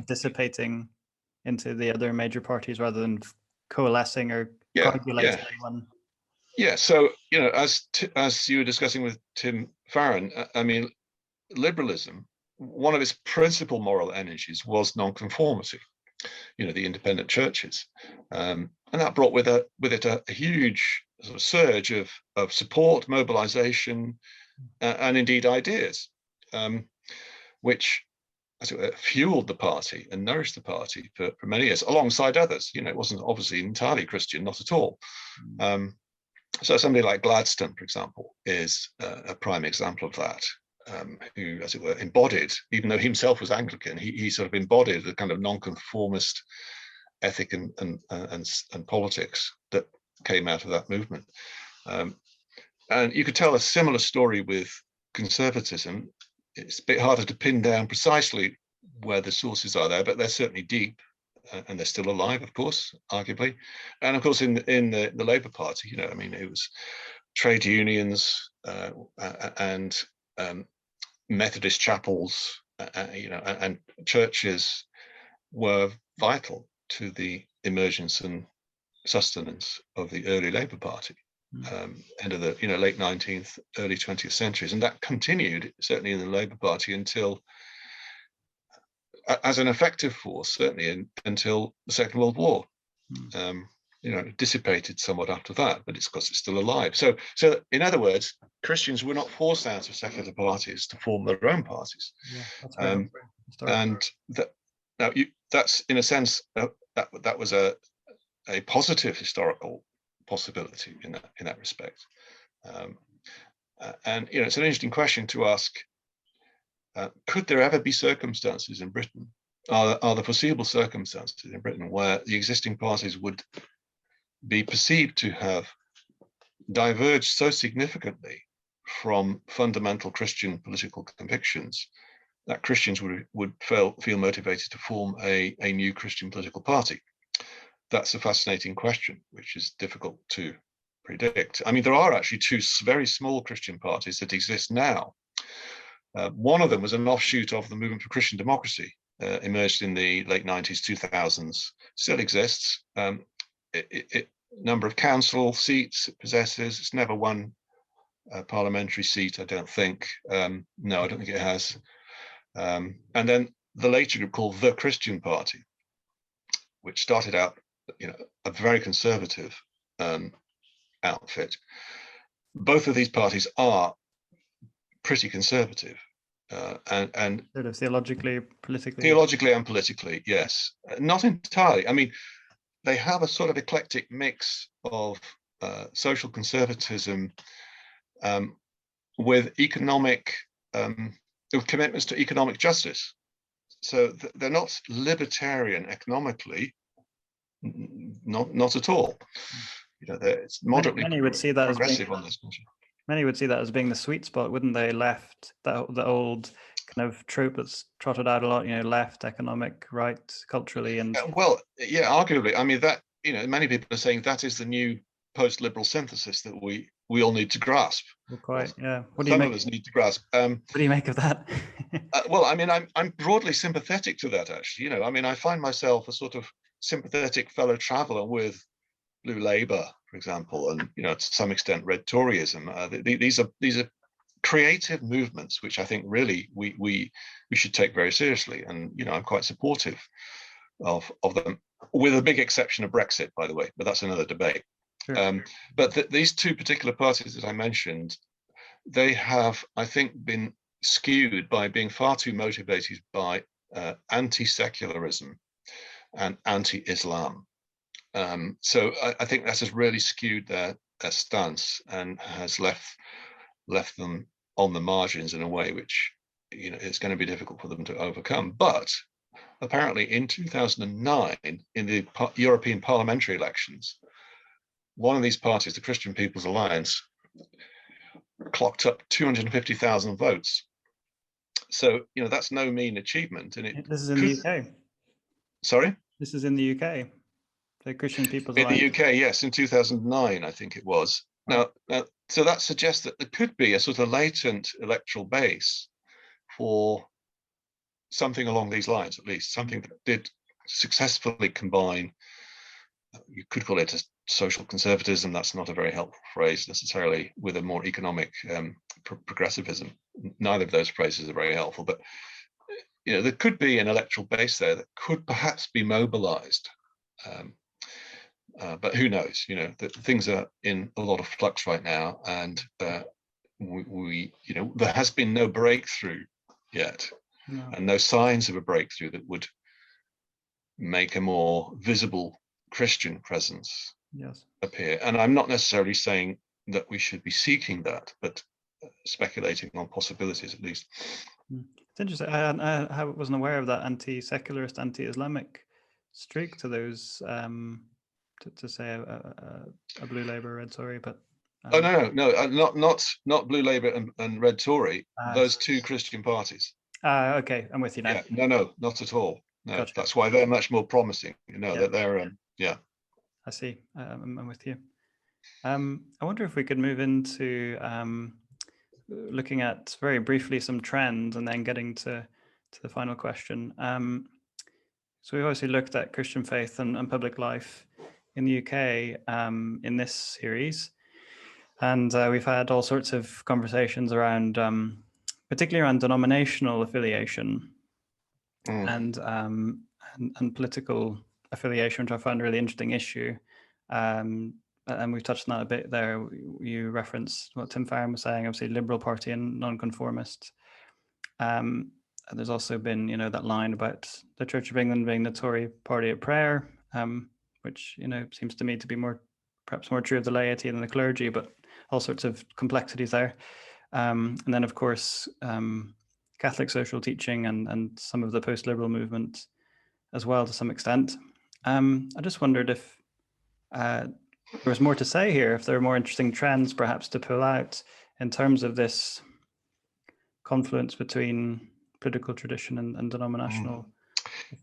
Dissipating into the other major parties rather than coalescing or coagulating one. Yeah, so as you were discussing with Tim Farron, I mean, liberalism, one of its principal moral energies was nonconformity. The independent churches, and that brought with it a huge sort of surge of support, mobilization, and indeed ideas, which, as it were, fueled the party and nourished the party for many years, alongside others. It wasn't obviously entirely Christian, not at all. So somebody like Gladstone, for example, is a prime example of that, who, as it were, embodied, even though he himself was Anglican, he sort of embodied the kind of nonconformist ethic and politics that came out of that movement. And you could tell a similar story with conservatism. It's a bit harder to pin down precisely where the sources are there, but they're certainly deep. And they're still alive, of course, arguably. And of course, in the Labour Party, it was trade unions and Methodist chapels, and churches were vital to the emergence and sustenance of the early Labour Party, end of the late 19th, early 20th centuries, and that continued certainly in the Labour Party until. As an effective force, certainly until the Second World War. It dissipated somewhat after that, but it's because it's still alive. So in other words, Christians were not forced out of secular parties to form their own parties. Yeah, that's in a sense that was a positive historical possibility in that respect. And it's an interesting question to ask. Could there ever be circumstances in Britain, are the foreseeable circumstances in Britain where the existing parties would be perceived to have diverged so significantly from fundamental Christian political convictions that Christians would feel motivated to form a new Christian political party? That's a fascinating question, which is difficult to predict. I mean, there are actually two very small Christian parties that exist now. One of them was an offshoot of the Movement for Christian Democracy, emerged in the late 90s, 2000s, still exists. Number of council seats it possesses. It's never won a parliamentary seat, I don't think. No, I don't think it has. And then the later group called the Christian Party, which started out, a very conservative outfit. Both of these parties are pretty conservative, and sort of theologically and politically, yes, not entirely. I mean, they have a sort of eclectic mix of social conservatism with economic, with commitments to economic justice. So they're not libertarian economically, not at all. It's moderately many would see that progressive on this question. Many would see that as being the sweet spot, wouldn't they? Left, the old kind of trope that's trotted out a lot, left, economic, right, culturally, and well, yeah, arguably. I mean, that many people are saying that is the new post-liberal synthesis that we all need to grasp. Quite, yeah. Some of us need to grasp. What do you make of that? Well, I mean, I'm broadly sympathetic to that. Actually, I mean, I find myself a sort of sympathetic fellow traveller with Blue Labour, for example, and to some extent Red Toryism. These are creative movements which I think really we should take very seriously, and I'm quite supportive of them, with a big exception of Brexit, by the way, but that's another debate. Sure. But these two particular parties that I mentioned, they have, I think, been skewed by being far too motivated by anti-secularism and anti-Islam. So I think that has really skewed their stance and has left them on the margins in a way which, you know, it's going to be difficult for them to overcome. But apparently in 2009, in the European parliamentary elections, one of these parties, the Christian People's Alliance, clocked up 250,000 votes. So, you know, that's no mean achievement. And this is in the UK. Sorry? This is in the UK. The Christian People's In Alliance. the UK, yes, in 2009, I think it was. Now, so that suggests that there could be a sort of latent electoral base for something along these lines, at least something that did successfully combine, you could call it a social conservatism, that's not a very helpful phrase necessarily, with a more economic progressivism. Neither of those phrases are very helpful, but you know, there could be an electoral base there that could perhaps be mobilized. But who knows? You know, things are in a lot of flux right now, and we, you know, there has been no breakthrough yet, and no signs of a breakthrough that would make a more visible Christian presence appear. And I'm not necessarily saying that we should be seeking that, but speculating on possibilities at least. It's interesting. I wasn't aware of that anti-secularist, anti-Islamic streak to those. To say a blue Labour, red Tory, but oh no, not blue Labour and red Tory. Those two Christian parties. Okay, I'm with you now. Yeah, no, not at all. No, gotcha. That's why they're much more promising. You know, that they're yeah. I see. I'm with you. I wonder if we could move into looking at very briefly some trends and then getting to the final question. So we've obviously looked at Christian faith and public life in the UK in this series, and we've had all sorts of conversations around, particularly around denominational affiliation and political affiliation, which I found a really interesting issue. And we've touched on that a bit there. You referenced what Tim Farron was saying, obviously Liberal Party and nonconformist. And there's also been, you know, that line about the Church of England being the Tory party at prayer, which, you know, seems to me to be perhaps more true of the laity than the clergy, but all sorts of complexities there. And then, of course, Catholic social teaching and some of the post-liberal movement as well, to some extent. I just wondered if there was more to say here, if there are more interesting trends perhaps to pull out in terms of this confluence between political tradition and denominational.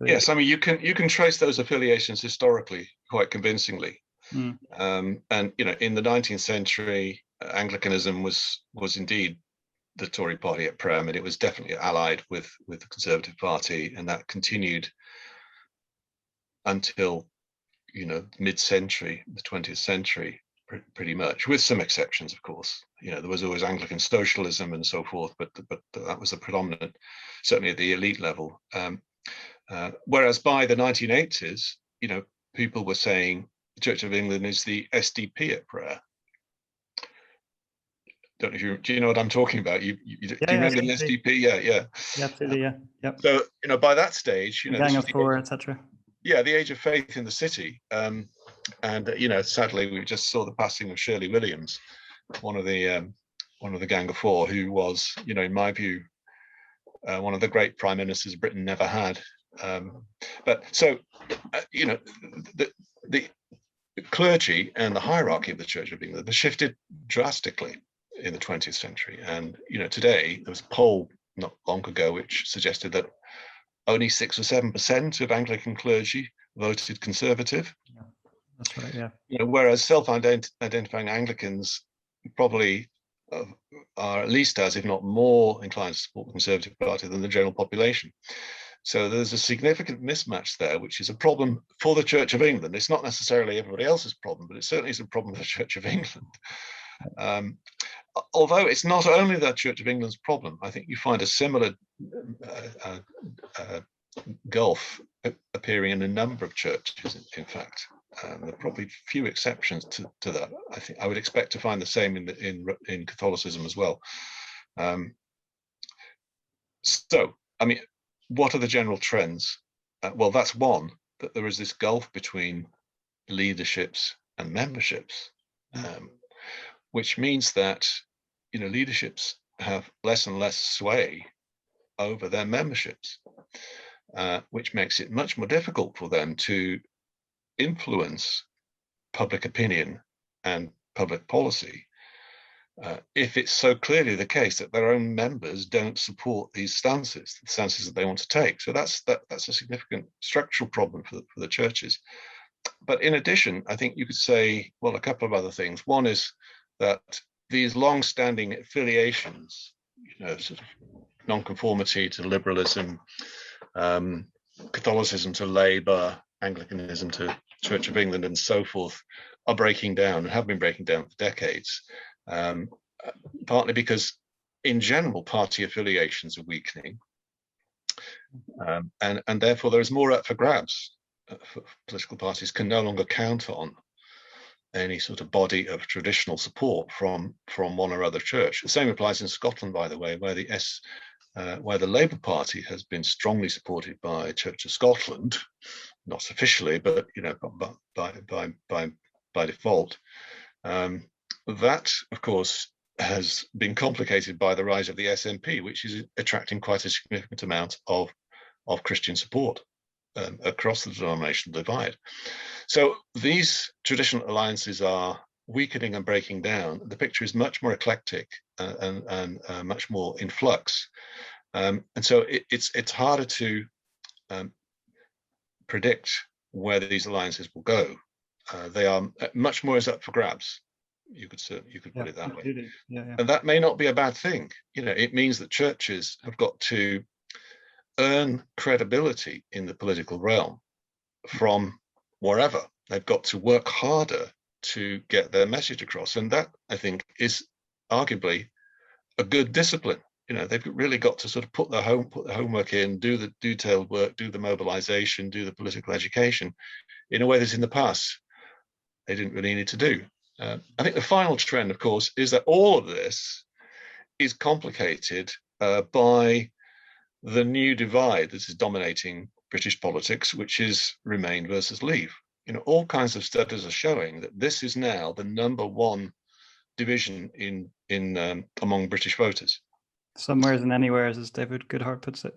Yes, I mean, you can trace those affiliations historically quite convincingly. And you know, in the 19th century, Anglicanism was indeed the Tory party at prayer. I mean, it was definitely allied with the Conservative Party, and that continued until, you know, mid-century, the 20th century, pretty much, with some exceptions, of course. You know, there was always Anglican socialism and so forth, but that was the predominant, certainly at the elite level. Whereas by the 1980s, you know, people were saying the Church of England is the SDP at prayer. Don't know if do you know what I'm talking about? Do you remember the SDP? Yeah, absolutely, yeah. Yep. So, you know, by that stage, you know, Gang of Four, etc. Yeah, the age of faith in the city. And you know, sadly, we just saw the passing of Shirley Williams, one of the Gang of Four, who was, you know, in my view, one of the great prime ministers Britain never had. But so, you know, the clergy and the hierarchy of the Church of England has shifted drastically in the 20th century. And, you know, today there was a poll not long ago which suggested that only 6 or 7% of Anglican clergy voted Conservative. Yeah, that's right. Yeah. You know, whereas self-identifying Anglicans probably are at least as, if not more, inclined to support the Conservative Party than the general population. So there's a significant mismatch there, which is a problem for the Church of England. It's not necessarily everybody else's problem, but it certainly is a problem for the Church of England. Although it's not only the Church of England's problem, I think you find a similar gulf appearing in a number of churches, in fact. There are probably few exceptions to that. I think I would expect to find the same in Catholicism as well. So, I mean, what are the general trends? Well, that's one, that there is this gulf between leaderships and memberships, which means that, you know, leaderships have less and less sway over their memberships, which makes it much more difficult for them to influence public opinion and public policy if it's so clearly the case that their own members don't support these stances, the stances that they want to take. So that's a significant structural problem for the churches. But in addition, I think you could say, well, a couple of other things. One is that these long-standing affiliations, you know, sort of nonconformity to liberalism, Catholicism to Labour, Anglicanism to Church of England, and so forth, are breaking down and have been breaking down for decades. Partly because, in general, party affiliations are weakening, and therefore there is more up for grabs. Political parties can no longer count on any sort of body of traditional support from one or other church. The same applies in Scotland, by the way, where the Labour Party has been strongly supported by Church of Scotland, not officially, but you know, by default. That, of course, has been complicated by the rise of the SNP, which is attracting quite a significant amount of Christian support across the denominational divide. So these traditional alliances are weakening and breaking down. The picture is much more eclectic and much more in flux. And so it's harder to predict where these alliances will go. They are much more is up for grabs. You could put it that way. Yeah. And that may not be a bad thing. You know, it means that churches have got to earn credibility in the political realm from wherever. They've got to work harder to get their message across. And that, I think, is arguably a good discipline. You know, they've really got to sort of put the homework in, do the detailed work, do the mobilization, do the political education in a way that in the past they didn't really need to do. I think the final trend, of course, is that all of this is complicated by the new divide that is dominating British politics, which is Remain versus Leave. You know, all kinds of studies are showing that this is now the number one division in among British voters. Somewheres and anywheres, as David Goodhart puts it.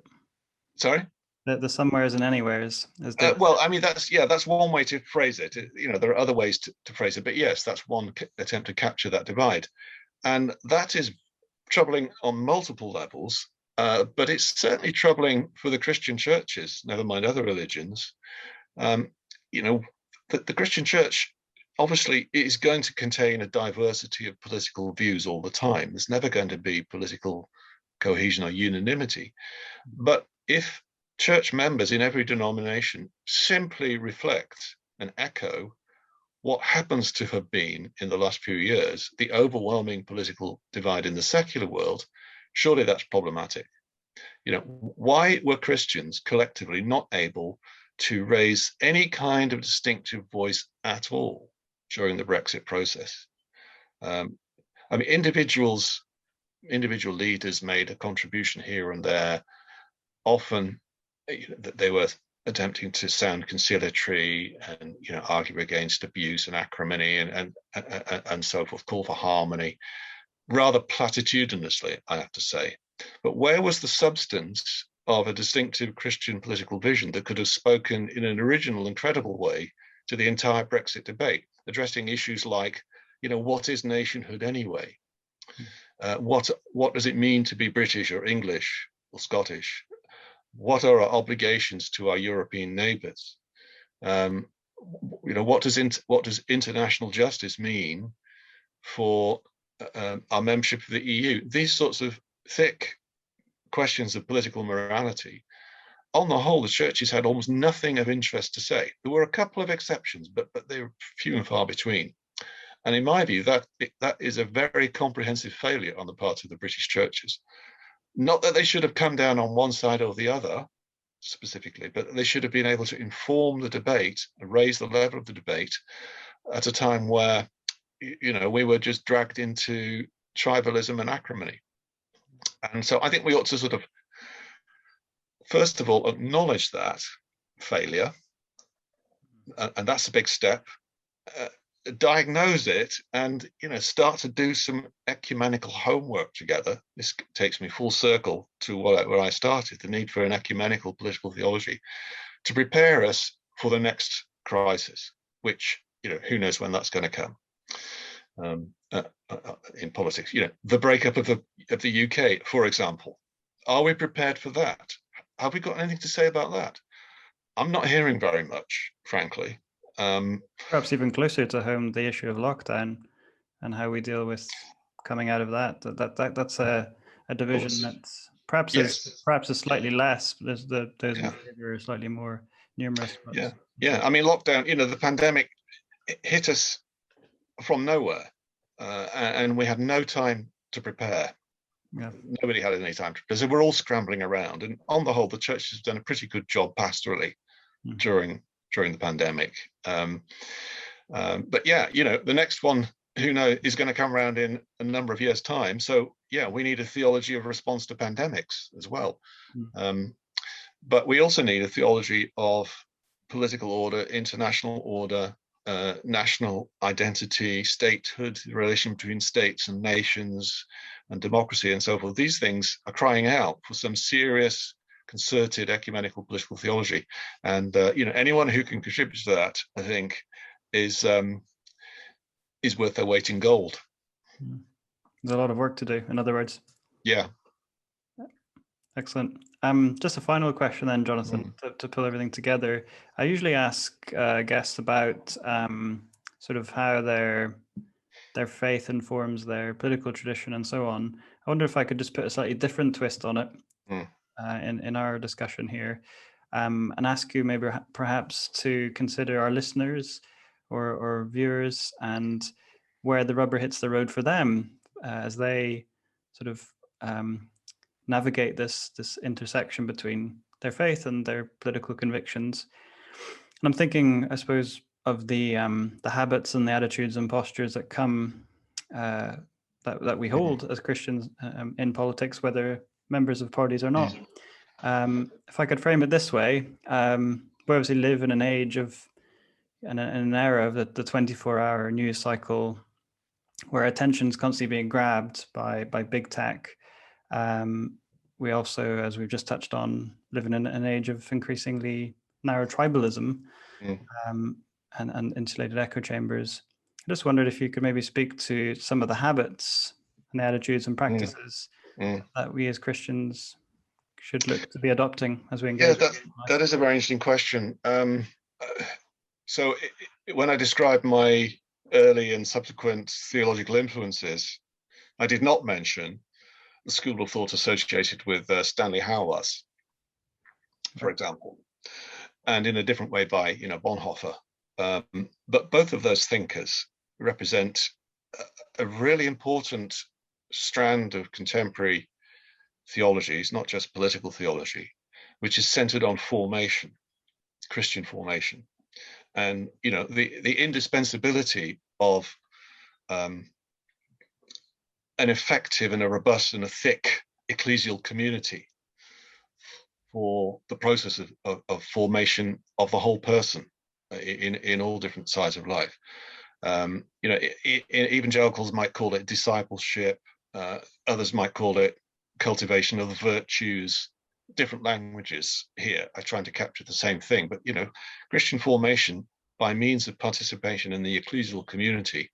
Sorry? The somewheres and anywheres. Well, I mean, that's one way to phrase it. You know, there are other ways to phrase it, but yes, that's one attempt to capture that divide. And that is troubling on multiple levels, but it's certainly troubling for the Christian churches, never mind other religions. You know, the Christian church obviously is going to contain a diversity of political views all the time. There's never going to be political cohesion or unanimity. But if church members in every denomination simply reflect and echo what happens to have been in the last few years the overwhelming political divide in the secular world, surely that's problematic. You know, why were Christians collectively not able to raise any kind of distinctive voice at all during the Brexit process? I mean, individual leaders made a contribution here and there, often that they were attempting to sound conciliatory and, you know, argue against abuse and acrimony and so forth, call for harmony, rather platitudinously, I have to say. But where was the substance of a distinctive Christian political vision that could have spoken in an original and credible way to the entire Brexit debate, addressing issues like, you know, what is nationhood anyway? What does it mean to be British or English or Scottish? What are our obligations to our European neighbours? You know, what does international justice mean for our membership of the EU? These sorts of thick questions of political morality. On the whole, the churches had almost nothing of interest to say. There were a couple of exceptions, but they were few and far between. And in my view, that is a very comprehensive failure on the part of the British churches. Not that they should have come down on one side or the other. specifically, but they should have been able to inform the debate and raise the level of the debate at a time where, we were just dragged into tribalism and acrimony. And so I think we ought to sort of, first of all, acknowledge that failure, and that's a big step. Diagnose it, and start to do some ecumenical homework together. This takes me full circle to where I started: the need for an ecumenical political theology to prepare us for the next crisis, which who knows when that's going to come. In politics, the breakup of the UK, for example. Are we prepared for that? Have we got anything to say about that? I'm not hearing very much, frankly. Perhaps even closer to home, the issue of lockdown and how we deal with coming out of that. That's a division that's perhaps is slightly less. Those are slightly more numerous. Yeah. I mean, lockdown. The pandemic hit us from nowhere, and we had no time to prepare. Yeah. Nobody had any time to prepare. So we're all scrambling around, and on the whole, the church has done a pretty good job pastorally during the pandemic. But yeah, the next one, who knows, is going to come around in a number of years' time. So yeah, we need a theology of response to pandemics as well. But we also need a theology of political order, international order, national identity, statehood, the relation between states and nations and democracy and so forth. These things are crying out for some serious, concerted ecumenical political theology, and anyone who can contribute to that, I think, is worth their weight in gold. There's a lot of work to do, in other words. Yeah. Excellent. Just a final question then, Jonathan, to pull everything together. I usually ask guests about sort of how their faith informs their political tradition and so on. I wonder if I could just put a slightly different twist on it in our discussion here, and ask you maybe perhaps to consider our listeners or viewers and where the rubber hits the road for them as they sort of navigate this intersection between their faith and their political convictions. And I'm thinking, I suppose, of the habits and the attitudes and postures that come that we hold as Christians in politics, whether members of parties or not. If I could frame it this way, we obviously live in an age of in an era of the 24-hour news cycle, where attention is constantly being grabbed by big tech. We also, as we've just touched on, live in an age of increasingly narrow tribalism and insulated echo chambers. I just wondered if you could maybe speak to some of the habits and the attitudes and practices that we as Christians should look to be adopting as we engage. Yeah, that is a very interesting question. So when I described my early and subsequent theological influences, I did not mention the school of thought associated with Stanley Hauerwas, for example, and in a different way by Bonhoeffer. But both of those thinkers represent a really important strand of contemporary theology. It's not just political theology, which is centered on formation, Christian formation, and the indispensability of an effective and a robust and a thick ecclesial community for the process of formation of the whole person in all different sides of life. Evangelicals might call it discipleship. Others might call it cultivation of the virtues. Different languages here are trying to capture the same thing, but Christian formation by means of participation in the ecclesial community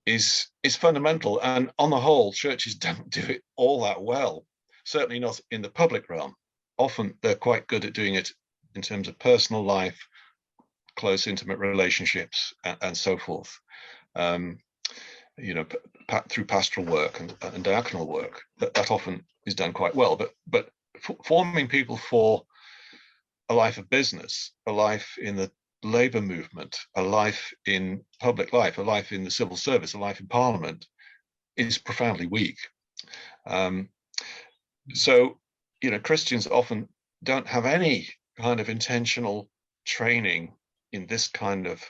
is fundamental. And on the whole, churches don't do it all that well. Certainly not in the public realm. Often they're quite good at doing it in terms of personal life, close, intimate relationships, and so forth. Through pastoral work and diaconal work, that often is done quite well. But forming people for a life of business, a life in the labor movement, a life in public life, a life in the civil service, a life in parliament, is profoundly weak. So Christians often don't have any kind of intentional training in this kind of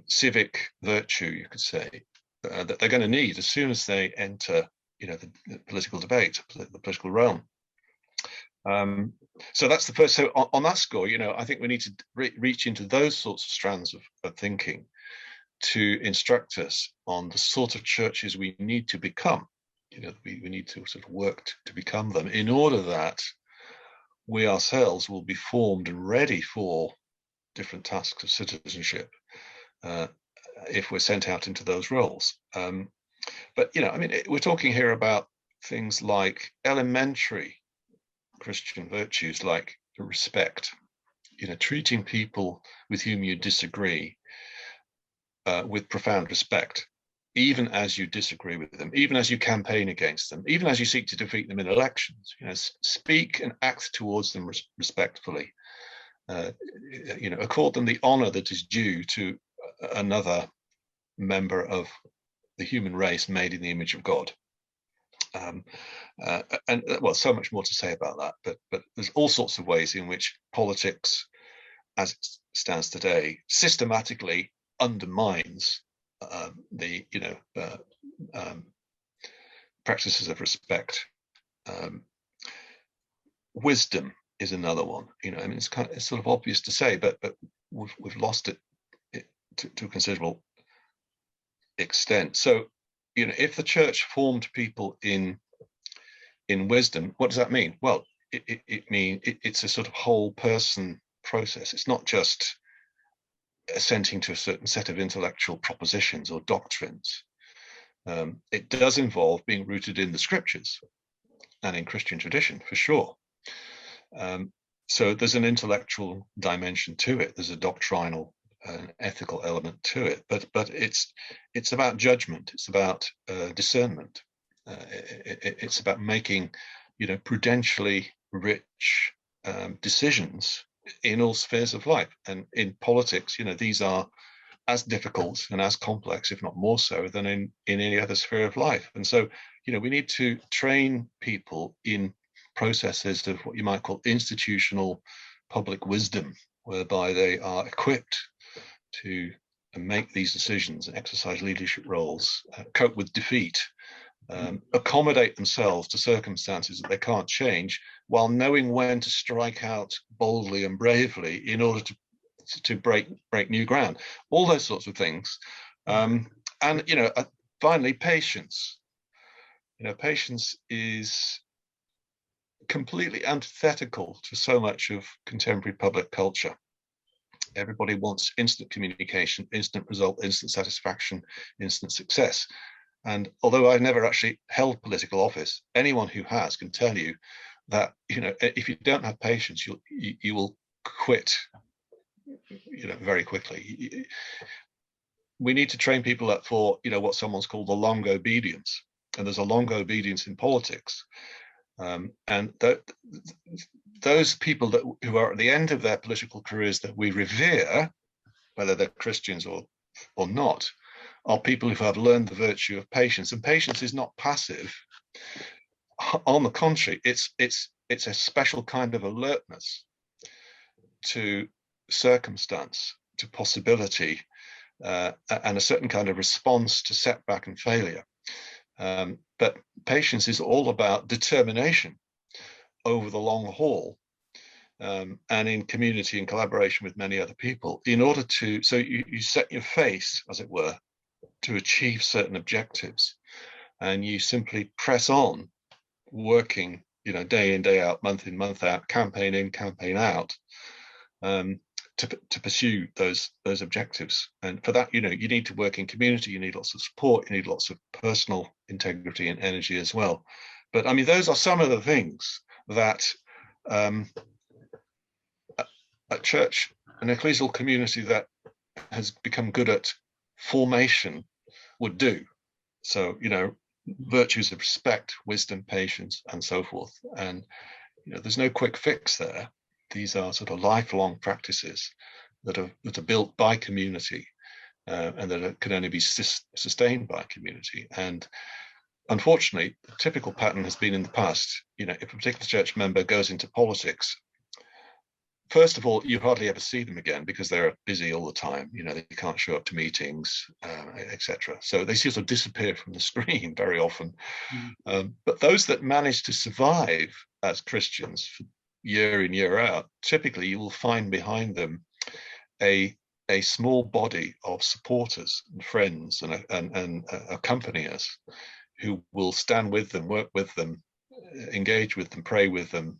civic virtue, you could say, that they're going to need as soon as they enter, the political debate, the political realm. So that's the first. So on that score, I think we need to reach into those sorts of strands of thinking to instruct us on the sort of churches we need to become. We need to sort of work to become them in order that we ourselves will be formed and ready for different tasks of citizenship if we're sent out into those roles. But we're talking here about things like elementary Christian virtues, like respect, treating people with whom you disagree with profound respect, even as you disagree with them, even as you campaign against them, even as you seek to defeat them in elections. Speak and act towards them respectfully. Accord them the honor that is due to another member of the human race made in the image of God. And so much more to say about that, but there's all sorts of ways in which politics, as it stands today, systematically undermines the practices of respect. Wisdom is another one. It's sort of obvious to say, but we've lost it to a considerable extent. So, if the church formed people in wisdom, what does that mean? Well, it's a sort of whole person process. It's not just assenting to a certain set of intellectual propositions or doctrines. It does involve being rooted in the scriptures and in Christian tradition, for sure. So there's an intellectual dimension to it. There's a doctrinal and ethical element to it, but it's about judgment. It's about discernment. It's about making, prudentially rich decisions in all spheres of life. And in politics, these are as difficult and as complex, if not more so, than in any other sphere of life. And so, we need to train people in processes of what you might call institutional public wisdom, whereby they are equipped to make these decisions, exercise leadership roles, cope with defeat, accommodate themselves to circumstances that they can't change, while knowing when to strike out boldly and bravely in order to break new ground. All those sorts of things. And finally, patience. Patience is completely antithetical to so much of contemporary public culture. Everybody wants instant communication, instant result, instant satisfaction, instant success. And although I've never actually held political office, anyone who has can tell you that, if you don't have patience, you will quit, very quickly. We need to train people up for, what someone's called the long obedience. And there's a long obedience in politics. And those people who are at the end of their political careers that we revere, whether they're Christians or not, are people who have learned the virtue of patience. And patience is not passive. On the contrary, it's a special kind of alertness to circumstance, to possibility, and a certain kind of response to setback and failure. But patience is all about determination over the long haul, and in community and collaboration with many other people, in order to, so you set your face, as it were, to achieve certain objectives, and you simply press on, working, day in, day out, month in, month out, campaign in, campaign out, to pursue those objectives. And for that, you need to work in community, you need lots of support, you need lots of personal integrity and energy as well. But those are some of the things that a church, an ecclesial community that has become good at formation would do. So, virtues of respect, wisdom, patience, and so forth. And, there's no quick fix there. These are sort of lifelong practices that are built by community, and that can only be sustained by community. And unfortunately, the typical pattern has been in the past, if a particular church member goes into politics, first of all, you hardly ever see them again because they're busy all the time. They can't show up to meetings, etc. So they sort of disappear from the screen very often. But those that manage to survive as Christians for year in, year out, typically you will find behind them a small body of supporters and friends and accompaniers who will stand with them, work with them, engage with them, pray with them,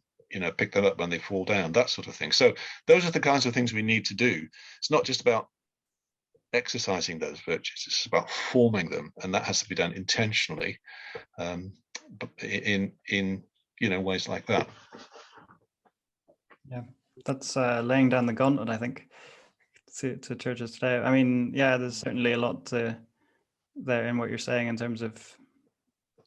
pick them up when they fall down, that sort of thing. So those are the kinds of things we need to do. It's not just about exercising those virtues, it's about forming them, and that has to be done intentionally, in ways like that. Yeah, that's laying down the gauntlet, I think, to churches today. I mean, yeah, there's certainly a lot there in what you're saying in terms of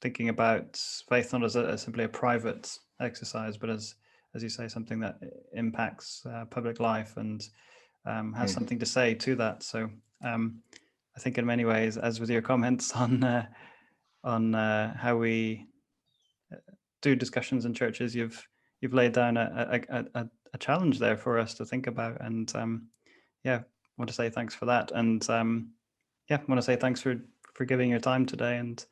thinking about faith not as simply a private exercise, but as you say, something that impacts public life and has something to say to that. So I think in many ways, as with your comments on how we do discussions in churches, you've laid down a challenge there for us to think about. And I want to say thanks for that. And I want to say thanks for giving your time today and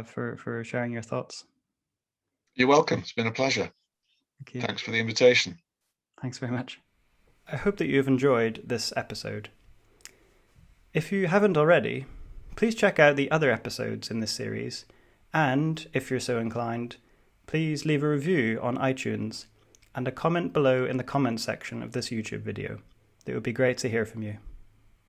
for sharing your thoughts. You're welcome. It's been a pleasure. Thank you. Thanks for the invitation. Thanks very much. I hope that you've enjoyed this episode. If you haven't already, please check out the other episodes in this series, and if you're so inclined, please leave a review on iTunes and a comment below in the comments section of this YouTube video. It would be great to hear from you.